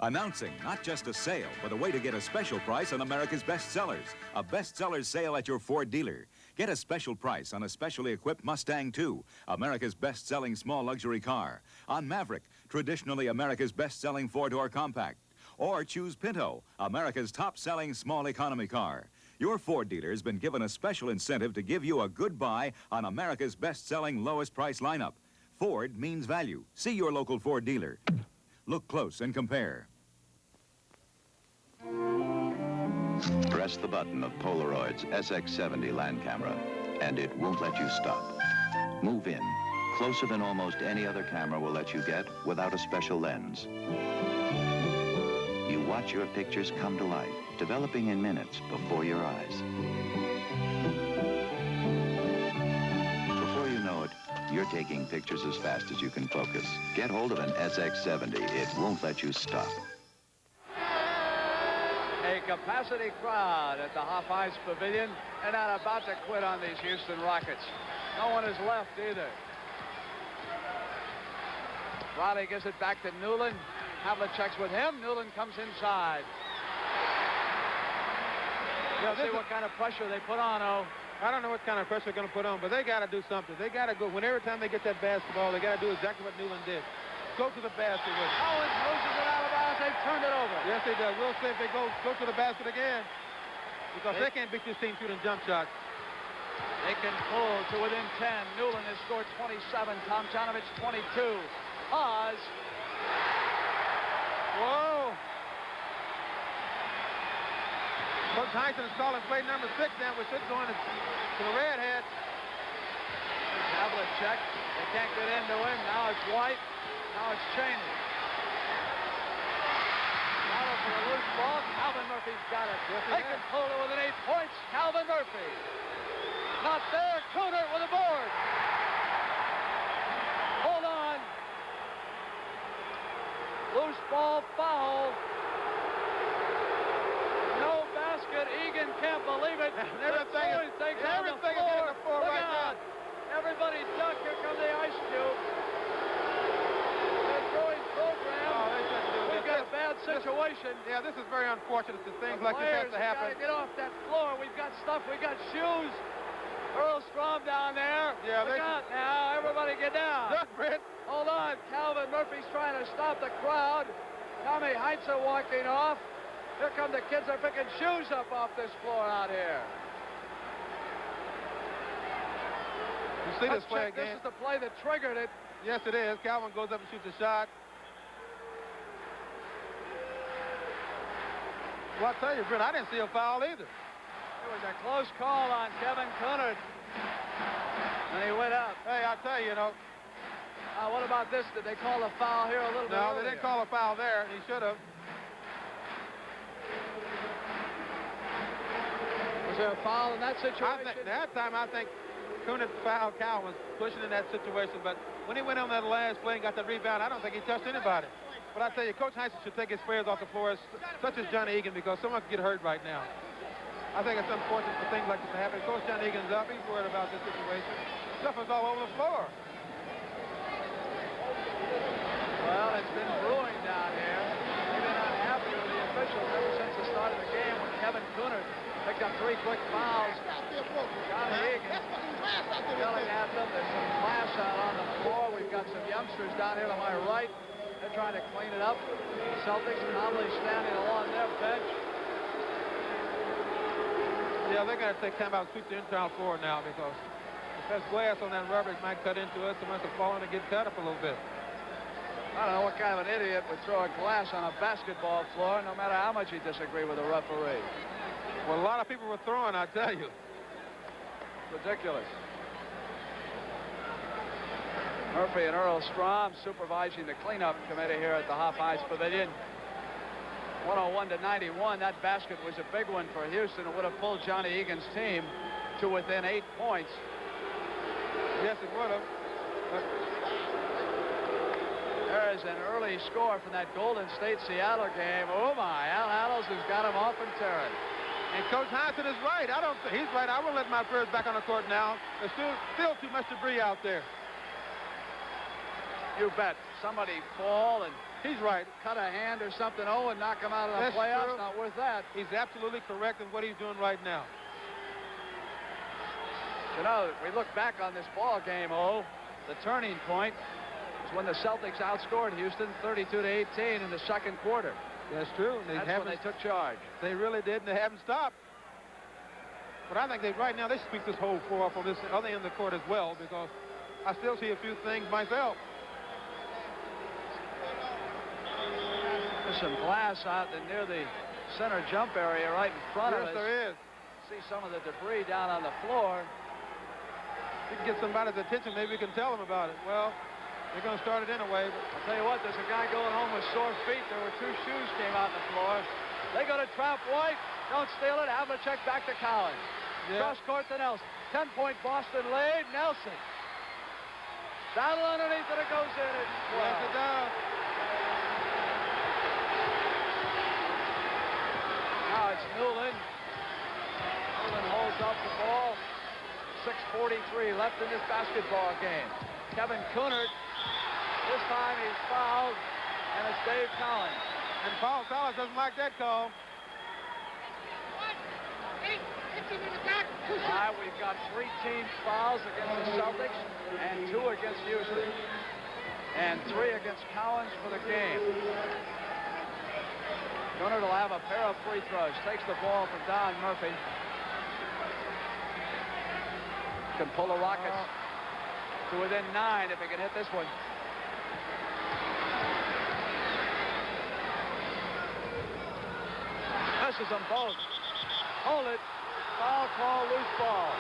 Announcing not just a sale, but a way to get a special price on America's best sellers. A bestsellers sale at your Ford dealer. Get a special price on a specially equipped Mustang II, America's best-selling small luxury car. On Maverick, traditionally America's best-selling four-door compact. Or choose Pinto, America's top-selling small economy car. Your Ford dealer has been given a special incentive to give you a good buy on America's best-selling lowest price lineup. Ford means value. See your local Ford dealer. Look close and compare. Press the button of Polaroid's SX70 land camera, and it won't let you stop. Move in, closer than almost any other camera will let you get without a special lens. You watch your pictures come to life, developing in minutes before your eyes. Before you know it, you're taking pictures as fast as you can focus. Get hold of an SX70. It won't let you stop. A capacity crowd at the Hawkeyes Pavilion, and not about to quit on these Houston Rockets. No one is left either. Riley gives it back to Newland. Havlicek checks with him. Newland comes inside. We'll see what kind of pressure they put on, I don't know what kind of pressure they're going to put on, but they got to do something. They got to go. Every time they get that basketball, they got to do exactly what Newland did. Go to the basket with it. Owens loses it out of bounds. They've turned it over. Yes, they do. We'll see if they go to the basket again, because they can't beat this team shooting jump shots. They can pull to within 10. Newland has scored 27. Tomjanovich 22. Oz. Whoa. Coach Heinsohn is calling play number 6 now. We should go into the redhead. Havlicek. They can't get into him. Now it's White. Now it's Cheney. Battle for a loose ball. Calvin Murphy's got it. Yes, they can pull it within 8 points. Calvin Murphy. Not there. Cooner with a board. Hold on. Loose ball foul. No basket. Egan can't believe it. Everything is on the floor right now. Everybody duck. Here come the ice cube. They're throwing program. We've got a bad situation. Yeah, this is very unfortunate. Things like this have to happen. Got to get off that floor. We've got stuff. We've got shoes. Earl Strom down there. Yeah, Look out now. Everybody get down. Look, Britt. Hold on. Calvin Murphy's trying to stop the crowd. Tommy Heinsohn walking off. Here come the kids. They're picking shoes up off this floor out here. You see this play again? This is the play that triggered it. Yes, it is. Calvin goes up and shoots a shot. Well, I tell you, Brent, I didn't see a foul either. It was a close call on Kevin Cunard. And he went up. Hey, I tell you, what about this? Did they call a foul here a little bit No, earlier? they didn't call a foul there. He should have. Was there a foul in that situation? That time, I think Cunard fouled Calvin, pushing in that situation. But when he went on that last play and got the rebound, I don't think he touched anybody. But I tell you, Coach Heinsohn should take his players off the floor, such as Johnny Egan, because someone could get hurt right now. I think it's unfortunate for things like this to happen. Coach Johnny Egan's up. He's worried about this situation. Stuff is all over the floor. Well, it's been brewing down here. They've been unhappy with the officials ever since the start of the game when Kevin Cunard picked up 3 quick fouls. Johnny Egan yelling at them. There's some class out on the floor. We've got some youngsters down here to my right. They're trying to clean it up. The Celtics calmly standing along their bench. Yeah, they're going to take time out and sweep the internal floor now, because if there's glass on that rubber, it might cut into it. Someone has to fall in and get cut up a little bit. I don't know what kind of an idiot would throw a glass on a basketball floor, no matter how much you disagree with the referee. Well, a lot of people were throwing, I tell you. Ridiculous. Murphy and Earl Strom supervising the cleanup committee here at the Hawkeyes Pavilion. 101-91. That basket was a big one for Houston. It would have pulled Johnny Egan's team to within 8 points. Yes, it would have. There There is an early score from that Golden State-Seattle game. Oh, my. Al Hallows has got him off and tearing. And Coach Heinsohn is right. He's right. I won't let my players back on the court now. There's still too much debris out there. You bet. Somebody fall and he's right. Cut a hand or something, and knock him out of the playoffs. True. Not worth that. He's absolutely correct in what he's doing right now. You know, we look back on this ball game, the turning point was when the Celtics outscored Houston 32-18 in the second quarter. That's true. That's when they took charge. They really did, and they haven't stopped. But I think right now they sweep this whole floor up on this other end of the court as well, because I still see a few things myself. There's some glass out near the center jump area right in front of us. Yes, there is. See some of the debris down on the floor. We can get somebody's attention. Maybe we can tell them about it. Well, they're going to start it anyway. But I'll tell you what, there's a guy going home with sore feet. There were 2 shoes came out on the floor. They go to trap White. Don't steal it. Havlicek back to Collins. Yeah. Cross court to Nelson. 10-point Boston lead. Nelson. Battle underneath it. It goes in. Yes, it does. Now it's Newland. Newland holds up the ball. 6:43 left in this basketball game. Kevin Coonard. This time he's fouled, and it's Dave Collins. And Paul Collins doesn't like that call. All right, we've got 3 team fouls against the Celtics and 2 against Houston. And 3 against Collins for the game. Coonard will have a pair of free throws. Takes the ball from Don Murphy. Can pull the Rockets to within 9 if he can hit this one. Misses them both. Hold it. Foul call, loose ball.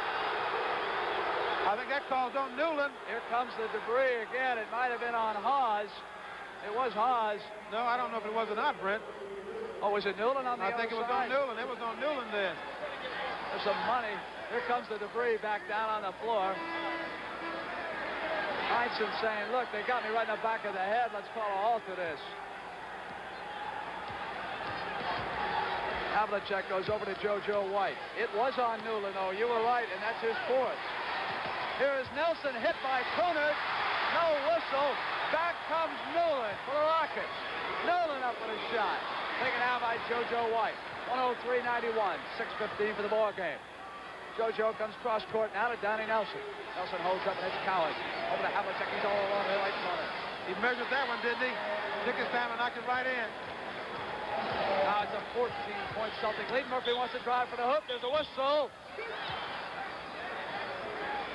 I think that call's on Newland. Here comes the debris again. It might have been on Haas. It was Haas. No, I don't know if it was or not, Brent. Oh, was it Newland on the other side? I think it was on Newland. It was on Newland then. There's some money. Here comes the debris back down on the floor. Heinsohn saying, look, they got me right in the back of the head. Let's call a halt to this. Havlicek goes over to JoJo White. It was on Newland, though. You were right, and that's his 4th. Here is Nelson hit by Coonard. No whistle. Back comes Newland for the Rockets. Newland up with a shot. Taken out by JoJo White. 103-91. 6:15 for the ball game. JoJo comes cross court now to Donnie Nelson. Nelson holds up and it's Collins. Over to Havlicek. He's all alone the right corner. He measured that one, didn't he? Took his time and knocked it right in. Now it's a 14-point Celtic lead. Murphy wants to drive for the hoop. There's a whistle.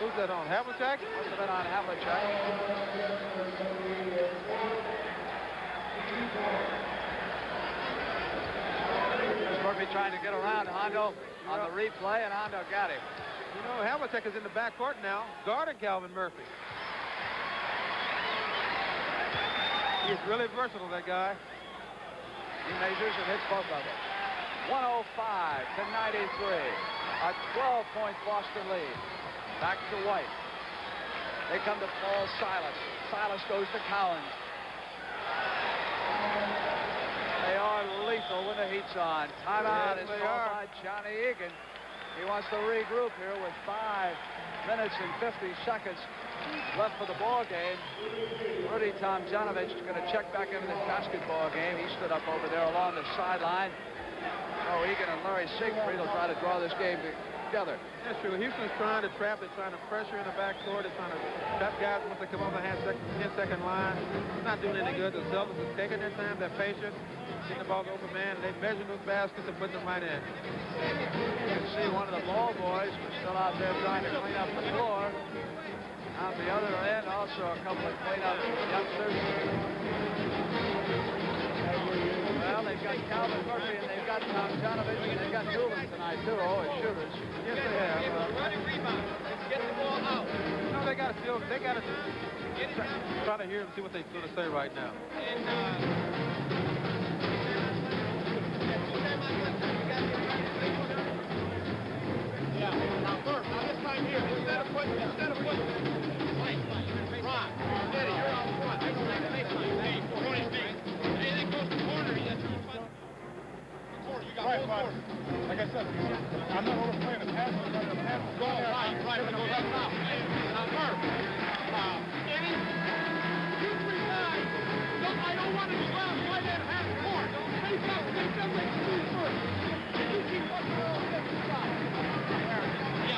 Who's that on? Havlicek? Must have been on Havlicek. Murphy trying to get around Hondo on the replay, and Hondo got him. You know, Havlicek is in the backcourt now, guarding Calvin Murphy. He's really versatile, that guy. He measures and hits both of them. 105-93. A 12-point Boston lead. Back to White. They come to Paul Silas. Silas goes to Collins. They are lethal when the heat's on. Timeout is called by Johnny Egan. He wants to regroup here with 5 minutes and 50 seconds left for the ball game. Rudy Tomjanovich is going to check back into this basketball game. He stood up over there along the sideline. Oh, Egan and Larry Siegfried will try to draw this game together. That's true. Houston's trying to trap. They're trying to pressure in the backcourt. They're trying to trap guys once they come on the 10-second line. It's not doing any good. The Celtics are taking their time. They're patient. Getting the ball to open man. They measure those baskets and put them right in. You can see one of the ball boys was still out there trying to clean up the floor. On the other end, also a couple of cleanup youngsters. Well, they've got Calvin Murphy and they've got Tomjanovich and they've got Newland tonight too. Oh, as shooters. Yes, they have. Running rebound. Let's get the ball out. No, they got to try to hear them, see what they're going to say right now. Now, Murph, this time here, instead of putting, Ron, Eddie, you're on front. Baseline. I'm not overplaying the pass. I'm letting the pass go there. Right. It goes up now. Now, Murph. Eddie, 2-3 times. Look, I don't want to go out right at half court. Face up. Face up like you first. You keep fucking around with that shot.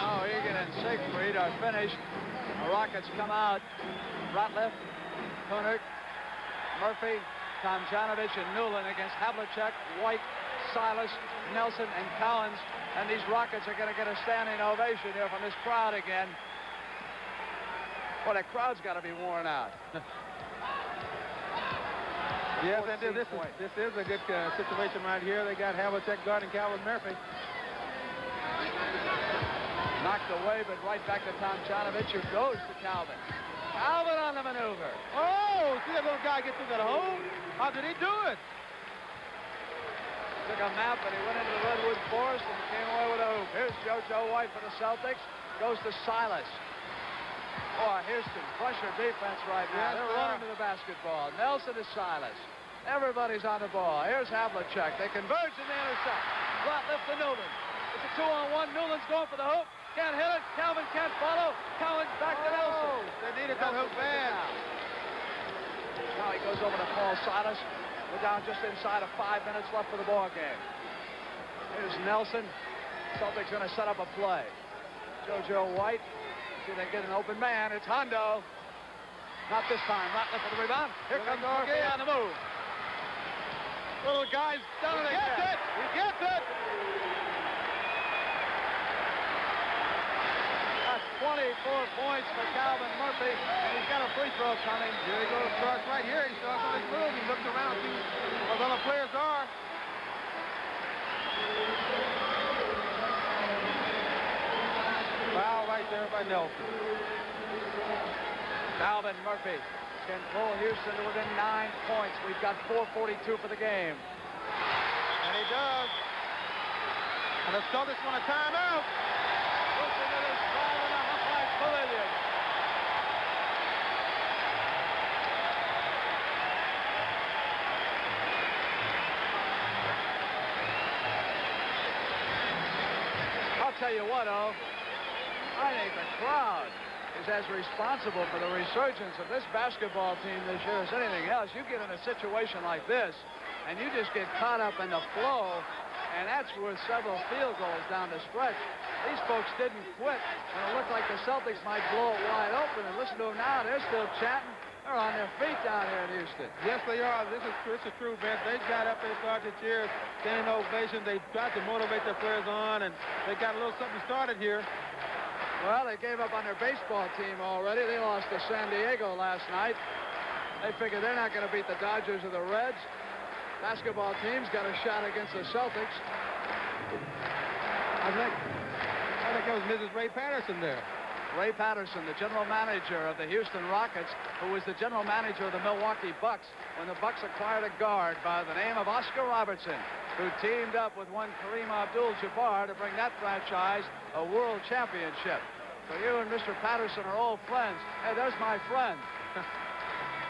Oh, Egan and Siegfried are finished. The Rockets come out. Ratliff, Kunert, Murphy, Tomjanovich, and Newland against Havlicek, White, Silas, Nelson, and Cowens. And these Rockets are going to get a standing ovation here from this crowd again. Well, that crowd's got to be worn out. Yes, and this is a good situation right here. They got Havlicek guarding Calvin Murphy. Knocked away, but right back to Tomjanovich, who goes to Calvin. Calvin on the maneuver. Oh, see that little guy get through that hole? How did he do it? Took a map and he went into the Redwood Forest and came away with a hoop. Here's JoJo White for the Celtics. Goes to Silas. Oh, Houston, pressure defense right now. They're running to the basketball. Nelson to Silas. Everybody's on the ball. Here's Havlicek. They converge and they intercept. Ratliff to Newland. It's a 2-on-1. Newland's going for the hoop. Can't hit it. Calvin can't follow. Calvin's back to Nelson. They needed that hoop bad. Now he goes over to Paul Silas. We're down just inside of 5 minutes left for the ball game. Here's Nelson. Celtics going to set up a play. JoJo White. See if they get an open man. It's Hondo. Not this time. Ratliff for the rebound. Here comes Murphy on the move. Little guy's done it again. He gets it. That's 24 points for Calvin Murphy, and he's got a free throw coming. Here he goes, starts right here. He starts on his move. He looks around, sees where the other players are. Foul right there by Nelson. Calvin Murphy can pull Houston to within 9 points. We've got 4:42 for the game. And he does. And the Celtics want a timeout. Listen to this crowd in the Hawkeye Pavilion. I'll tell you what, I think the crowd is as responsible for the resurgence of this basketball team this year as anything else. You get in a situation like this, and you just get caught up in the flow, and that's worth several field goals down the stretch. These folks didn't quit, and it looked like the Celtics might blow it wide open. And listen to them now. They're still chatting. They're on their feet down here in Houston. Yes, they are. This is true, Vince. They got up there, started cheers, standing ovation. They tried to motivate their players on, and they got a little something started here. Well, they gave up on their baseball team already. They lost to San Diego last night. They figure they're not going to beat the Dodgers or the Reds. Basketball team's got a shot against the Celtics. I think that was Mrs. Ray Patterson there. Ray Patterson, the general manager of the Houston Rockets, who was the general manager of the Milwaukee Bucks when the Bucks acquired a guard by the name of Oscar Robertson, who teamed up with one Kareem Abdul-Jabbar to bring that franchise a world championship. So you and Mr. Patterson are old friends. Hey, there's my friend.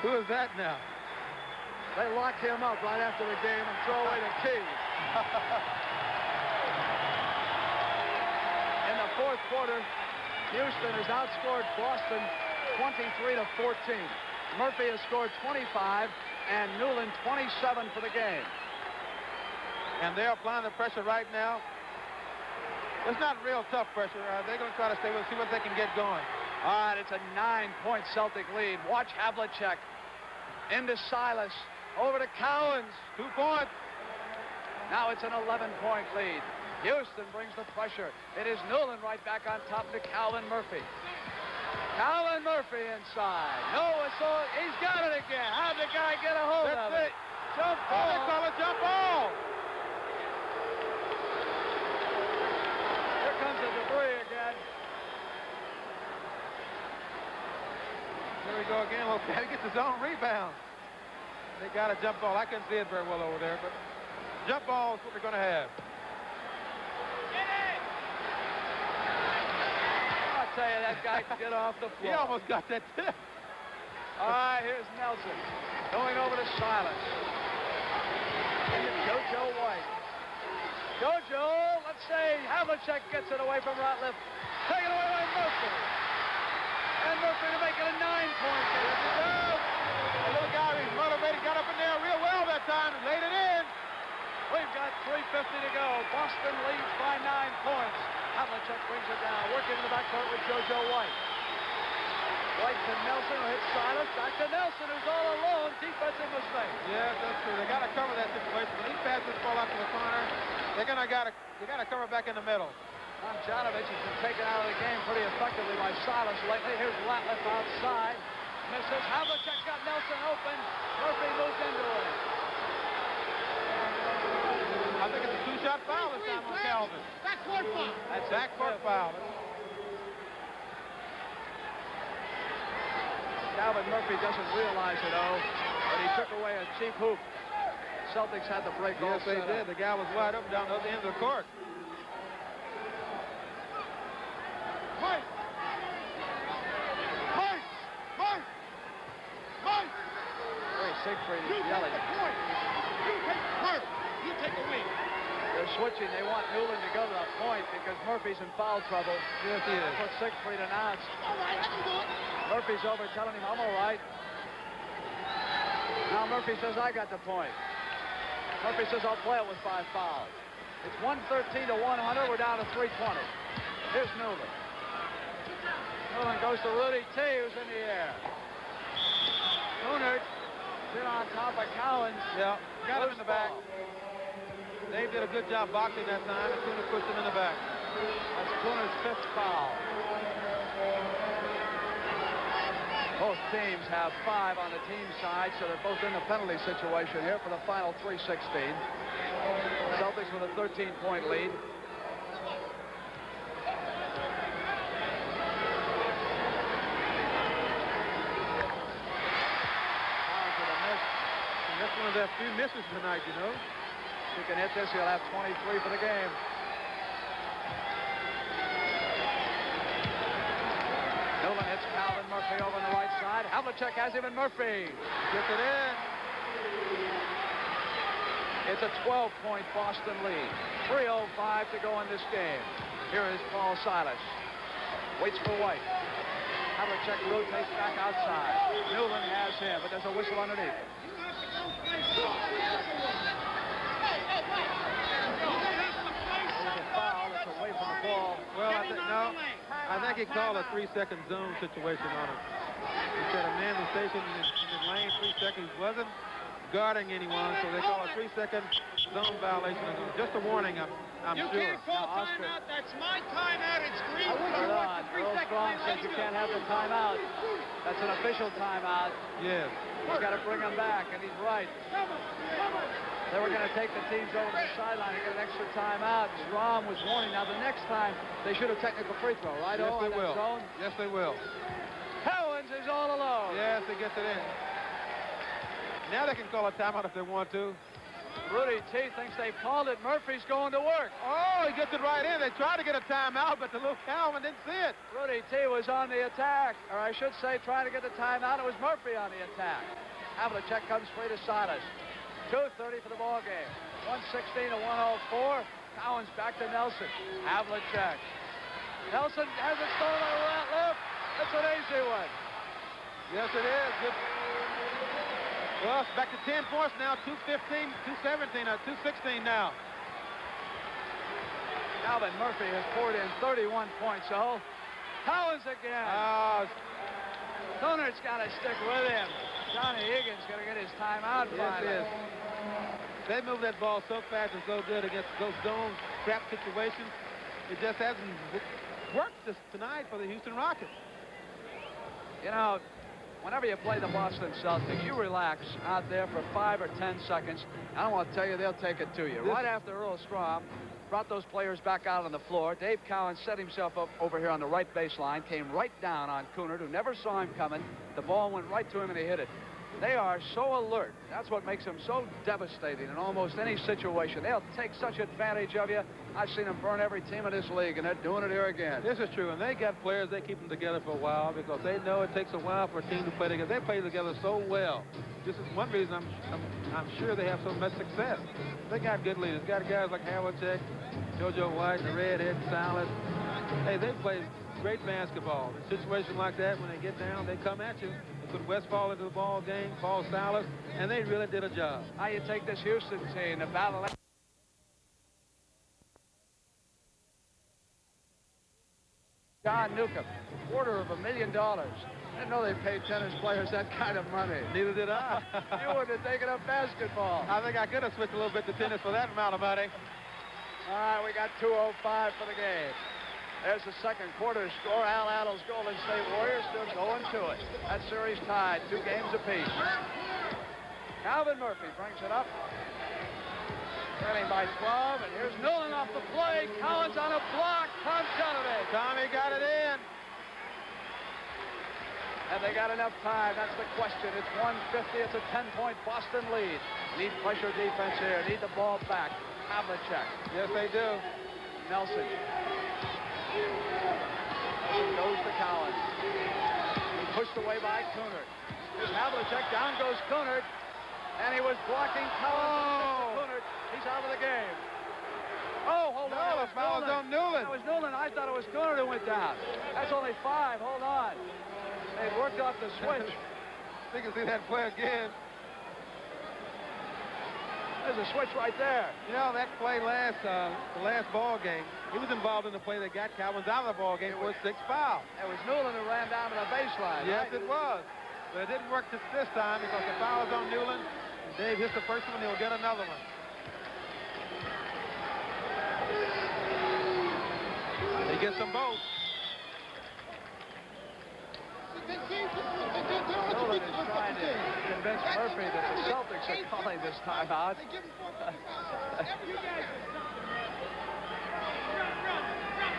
Who is that now? They lock him up right after the game and throw away the key. In the fourth quarter, Houston has outscored Boston 23-14. Murphy has scored 25 and Newland 27 for the game. And they're applying the pressure right now. It's not real tough pressure. They're going to try to stay with, see what they can get going. All right, it's a 9-point Celtic lead. Watch Havlicek into Silas, over to Cowens. 2 points. Now it's an 11-point lead. Houston brings the pressure. It is Newland right back on top to Calvin Murphy. Calvin Murphy inside. No whistle. He's got it again. How'd the guy get a hold of it? Jump ball. They call it jump ball. Here comes the debris again. Here we go again. Well, he gets his own rebound. They got a jump ball. I couldn't see it very well over there, but jump ball is what we're going to have. I'll tell you, that guy can get off the floor. He almost got that tip. All right, here's Nelson going over to Silas. And JoJo White. JoJo, let's save. Havlicek gets it away from Ratliff. Taken away by Murphy. And Murphy to make it a 9-point game. The little guy, he's motivated, got up in there real well that time and laid it in. We've got 3:50 to go. Boston leads by 9 points. Havlicek brings it down. Working in the backcourt with JoJo White. White to Nelson, who hits Silas. Back to Nelson, who's all alone. Defensive mistake. Yes, that's true. They got to cover that situation. When these passes fall out to the corner, they gotta cover back in the middle. Tomjanovich has been taken out of the game pretty effectively by Silas lately. Here's Ratliff outside. Misses. Havlicek got Nelson open. Murphy moved into it. I think it's a 2-shot foul this time on Calvin. Backcourt foul. That's backcourt foul. Calvin Murphy doesn't realize it, but he took away a cheap hoop. Celtics had the break all Yes, they set did. up. The guy was wide open down the other end of the court. Mike! Mike! Mike! Mike! Ray Siegfried is yelling. You take Murph. You take a wing. They're switching. They want Newland to go to the point because Murphy's in foul trouble. Yes, he is. That's what Siegfried announced. All right, I can do it. Murphy's over telling him, I'm all right. Now Murphy says, I got the point. Murphy says, I'll play it with 5 fouls. It's 113 to 100. We're down to 320. Here's Newland. Newland goes to Rudy T, who's in the air. Cunard sit on top of Cowens. Yeah, got him in the back. Dave did a good job boxing that time, and Cunard pushed him in the back. That's Cunard's 5th foul. Both teams have 5 on the team side, so they're both in the penalty situation here for the final 3:16. Celtics with a 13-point lead. That's one of their few misses tonight, you know. If he can hit this, he'll have 23 for the game. Newland hits Calvin Murphy over on the right side. Havlicek has him, and Murphy gets it in. It's a 12-point Boston lead. 3:05 to go in this game. Here is Paul Silas. Waits for White. Havlicek rotates back outside. Newland has him, but there's a whistle underneath. There's a foul that's away from the ball. Well, I think he called a 3-second zone situation on him. He said a man was stationed in his lane 3 seconds. He wasn't guarding anyone, so they call a 3-second zone violation. Just a warning, I'm you sure. can't call timeout. That's my timeout. It's green. Hold on. Earl Strong says you can't have the timeout. That's an official timeout. Yes. He's got to bring him back, and he's right. They were going to take the teams over to the sideline and get an extra timeout. Strom was warning. Now, the next time, they should have technical free throw, right? Yes, they will. Zone? Yes, they will. Cowens is all alone. Yes, he gets it in. Now they can call a timeout if they want to. Rudy T thinks they've called it. Murphy's going to work. Oh, he gets it right in. They tried to get a timeout, but the little Calvin didn't see it. Rudy T was on the attack, or I should say trying to get the timeout. It was Murphy on the attack. Havlicek comes free to Silas. 2:30 for the ball game. 116 to 104. Cowens back to Nelson. Havlicek. Nelson has it stolen on the Ratliff. That's an easy one. Yes, it is. Good. Well, it's back to 10 points now. 2:15, 2:17, 2:16 now. Calvin Murphy has poured in 31 points. So Cowens again. Cunard's got to stick with him. Johnny Higgins going to get his timeout. Yes, it is. They move that ball so fast and so good against those zone trap situations. It just hasn't worked tonight for the Houston Rockets. You know, whenever you play the Boston Celtics, you relax out there for 5 or 10 seconds. I don't want to tell you, they'll take it to you. Right after Earl Strom brought those players back out on the floor, Dave Cowens set himself up over here on the right baseline, came right down on Cunard, who never saw him coming. The ball went right to him, and he hit it. They are so alert. That's what makes them so devastating in almost any situation. They'll take such advantage of you. I've seen them burn every team in this league, and they're doing it here again. This is true, and they got players, they keep them together for a while because they know it takes a while for a team to play together. They play together so well. This is one reason I'm sure they have so much success. They got good leaders. Got guys like Havlicek, JoJo White, the redhead Silas. Hey, they play great basketball. In situations like that, when they get down, they come at you. They put Westfall into the ball game, Paul Silas, and they really did a job. How you take this Houston team, the battle. John Newcomb, $250,000. I didn't know they paid tennis players that kind of money. Neither did I. You would have taken up basketball. I think I could have switched a little bit to tennis for that amount of money. All right, we got 2:05 for the game. There's the second quarter score. Al Addle's Golden State Warriors still going to it. That series tied, 2 games apiece. Calvin Murphy brings it up. Trailing by 12, and here's Newland off the play. Collins on a block. Tomjanovich. Tommy got it in. And they got enough time. That's the question. It's 150. It's a 10-point Boston lead. Need pressure defense here. Need the ball back. Havlicek. Yes, they do. Nelson. Goes to Collins. Pushed away by Kunert. Here's Havlicek. Down goes Kunert. And he was blocking Collins. Oh. Kunert. He's out of the game. Oh, hold on. No, the foul's on Newland. That was Newland. I thought it was Kunert who went down. That's only 5. Hold on. They worked off the switch. We can see that play again. There's a switch right there. You know, that play the last ball game, he was involved in the play that got Calvin's out of the ball game for a 6th foul. It was Newland who ran down to the baseline. Yes, right? it was. But it didn't work this time because the foul was on Newland. And Dave hits the first one, he'll get another one. He gets them both. Newland is trying to convince Murphy that the Celtics are calling this timeout.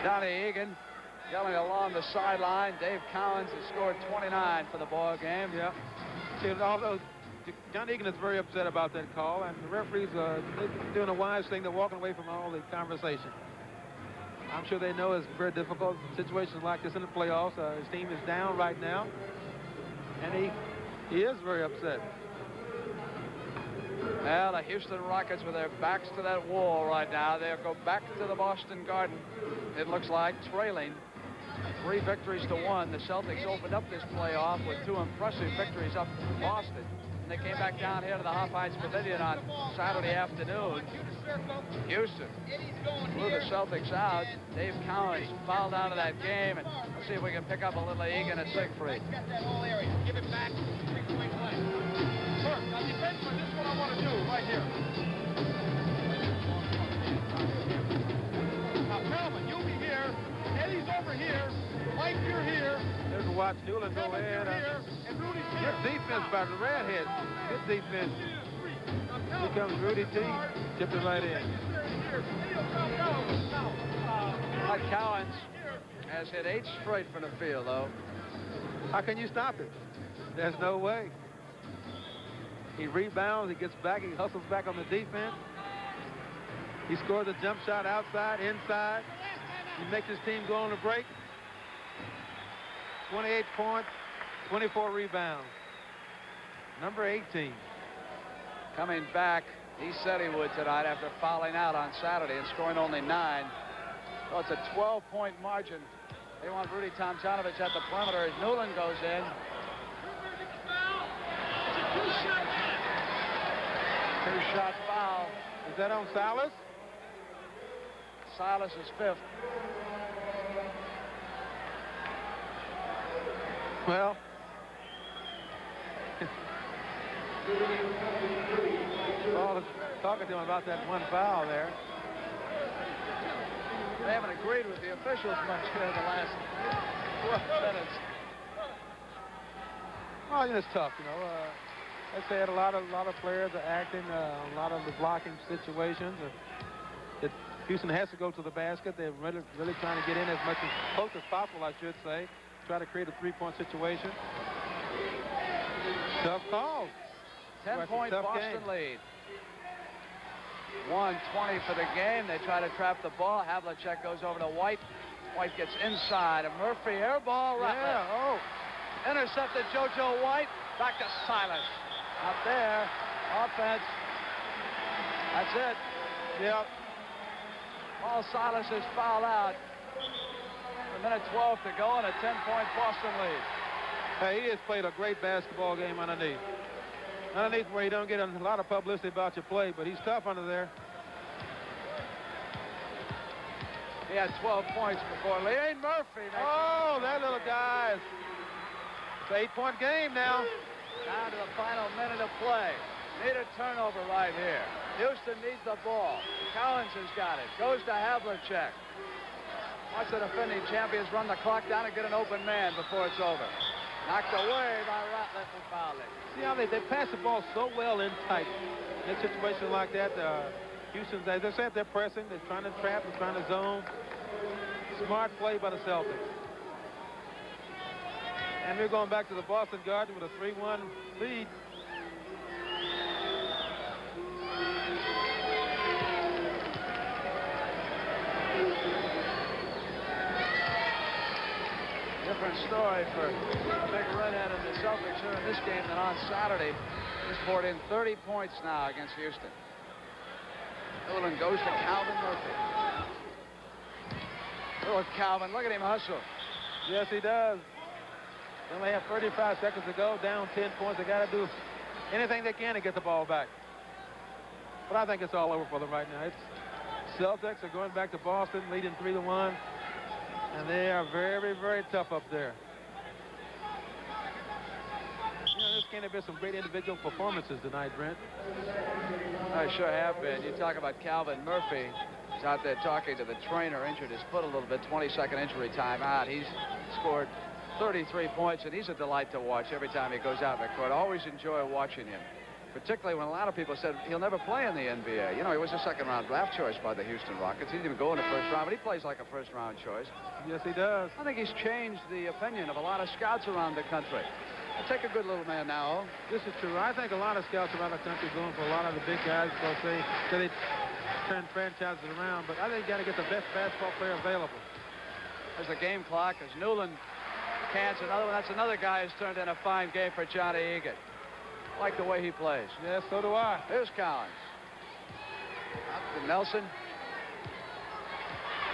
Donnie Egan yelling along the sideline. Dave Collins has scored 29 for the ball game. Yeah. See, although John Egan is very upset about that call, and the referees are doing a wise thing. They're walking away from all the conversation. I'm sure they know it's very difficult situations like this in the playoffs. His team is down right now, and he is very upset. Well, the Houston Rockets with their backs to that wall right now. They'll go back to the Boston Garden, it looks like, trailing 3 victories to 1. The Celtics opened up this playoff with 2 impressive victories up in Boston. And they came back down here to the Hop Heights Pavilion on Saturday afternoon. Houston blew the Celtics out. Dave Collins fouled out of that game. And let's see if we can pick up a little Egan at Siegfried. Got that whole area. Give it back. 3-point play. First, now defensively, this is what I want to do right here. Now, Calvin, you'll be here. Eddie's over here. Mike, you're here. There's a watch Newland go in. Good defense by the redhead. Good defense. Here comes Rudy T. Tipped it right in. Mike Collins has hit 8 straight from the field, though. How can you stop it? There's no way. He rebounds, he gets back, he hustles back on the defense. He scores a jump shot outside, inside. He makes his team go on a break. 28 points, 24 rebounds. Number 18. Coming back, he said he would tonight after fouling out on Saturday and scoring only 9. Well, it's a 12-point margin. They want Rudy Tomjanovich at the perimeter as Newland goes in. Two-shot foul. Is that on Silas? Silas is 5th. Well, talking to him about that one foul there. They haven't agreed with the officials much here in the last 12 minutes. Well, it's tough, you know. As I said, a lot of players are acting a lot of the blocking situations. Houston has to go to the basket. They're really trying to get in as much as close as possible, I should say. Try to create a 3-point situation. Tough call. 10-point Boston lead. 1:20 for the game. They try to trap the ball. Havlicek goes over to White. White gets inside. A Murphy air ball. Yeah, oh. Intercepted JoJo White. Back to Silas. Up there. Offense. That's it. Yep. Paul Silas is fouled out. A minute 12 to go and a 10-point Boston lead. Hey, he has played a great basketball game underneath. Underneath where you don't get a lot of publicity about your play, but he's tough under there. He had 12 points before Lee Murphy. Oh, that little guy. It's an 8-point game now. Down to the final minute of play. Need a turnover right here. Houston needs the ball. Collins has got it. Goes to Havlicek. Watch the defending champions run the clock down and get an open man before it's over. Knocked away by Ratliff and fouled it. See how they pass the ball so well in tight. In a situation like that, Houston's, as I said, they're pressing. They're trying to trap. They're trying to zone. Smart play by the Celtics. And we're going back to the Boston Garden with a 3-1 lead. Different story for Big Redhead and the Celtics here in this game than on Saturday. He's poured in 30 points now against Houston. Newland goes to Calvin Murphy. Little Calvin, look at him hustle. Yes, he does. They only have 35 seconds to go, down 10 points. They got to do anything they can to get the ball back. But I think it's all over for them right now. Celtics are going back to Boston, leading 3-1. And they are very, very tough up there. You know, this game have been some great individual performances tonight, Brent. I sure have been. You talk about Calvin Murphy. He's out there talking to the trainer, injured his foot a little bit, 20-second injury time out. He's scored 33 points, and he's a delight to watch every time he goes out in the court. I always enjoy watching him, particularly when a lot of people said he'll never play in the NBA. You know, he was a second-round draft choice by the Houston Rockets. He didn't even go in the first round, but he plays like a first-round choice. Yes, he does. I think he's changed the opinion of a lot of scouts around the country. I'll take a good little man now. This is true. I think a lot of scouts around the country going for a lot of the big guys because they turn franchises around, but I think you got to get the best basketball player available. There's a game clock as Newland cans another one. That's another guy who's turned in a fine game for Johnny Egan. I like the way he plays. Yes, so do I. Here's Collins. Up to Nelson.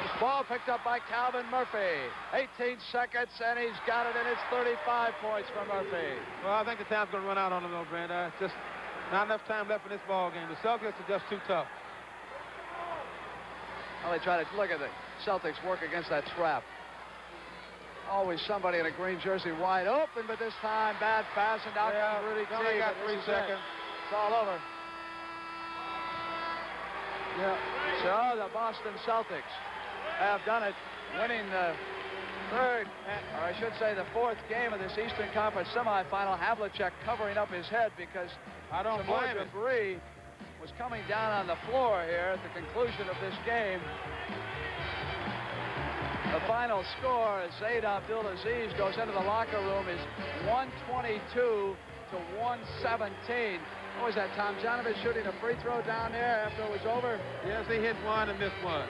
This ball picked up by Calvin Murphy. 18 seconds, and he's got it, and it's 35 points for Murphy. Well, I think the time's going to run out on him, though, Brent. Just not enough time left in this ball game. The Celtics are just too tough. Well, they try to look at the Celtics work against that trap. Always somebody in a green jersey wide open, but this time bad pass, and now comes Rudy T. Only got 3 seconds. It's all over. Yeah. So the Boston Celtics have done it, winning the third, or I should say the fourth game of this Eastern Conference semifinal. Havlicek covering up his head because some more debris was coming down on the floor here at the conclusion of this game. The final score as Zaid Abdulaziz goes into the locker room is 122 to 117. What was that, Tom Janovich shooting a free throw down there after it was over? Yes, he hit one and missed one.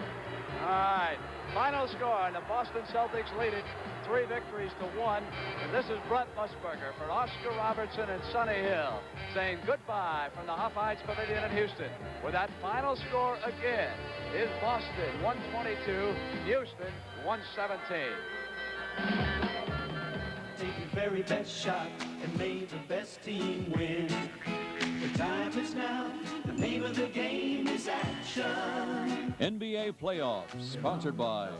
All right, final score, and the Boston Celtics lead it 3 victories to 1. And this is Brent Musburger for Oscar Robertson and Sonny Hill saying goodbye from the Huff Heights Pavilion in Houston. With that final score again is Boston 122, Houston 117. Take your very best shot and may the best team win. The time is now. The name of the game is action. NBA playoffs, sponsored by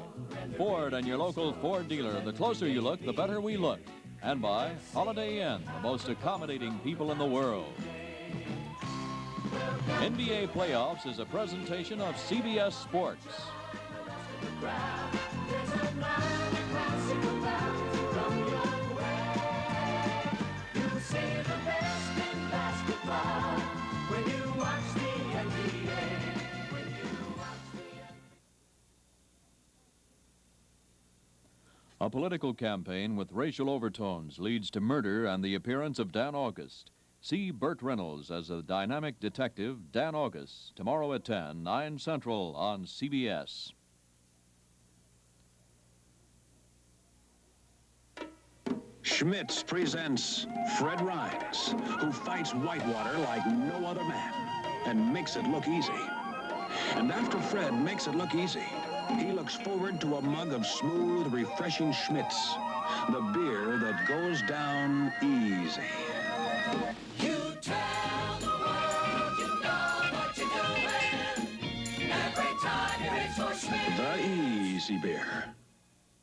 Ford and your local Ford dealer. The closer you look, the better we look. And by Holiday Inn, the most accommodating people in the world. NBA playoffs is a presentation of CBS Sports. A political campaign with racial overtones leads to murder and the appearance of Dan August. See Burt Reynolds as a dynamic detective, Dan August, tomorrow at 10, 9 Central on CBS. Schmitz presents Fred Rhines, who fights Whitewater like no other man and makes it look easy. And after Fred makes it look easy, he looks forward to a mug of smooth, refreshing Schmitz, the beer that goes down easy. You tell the world you know what you're doing. Every time you reach for Schmitz. The Easy Beer.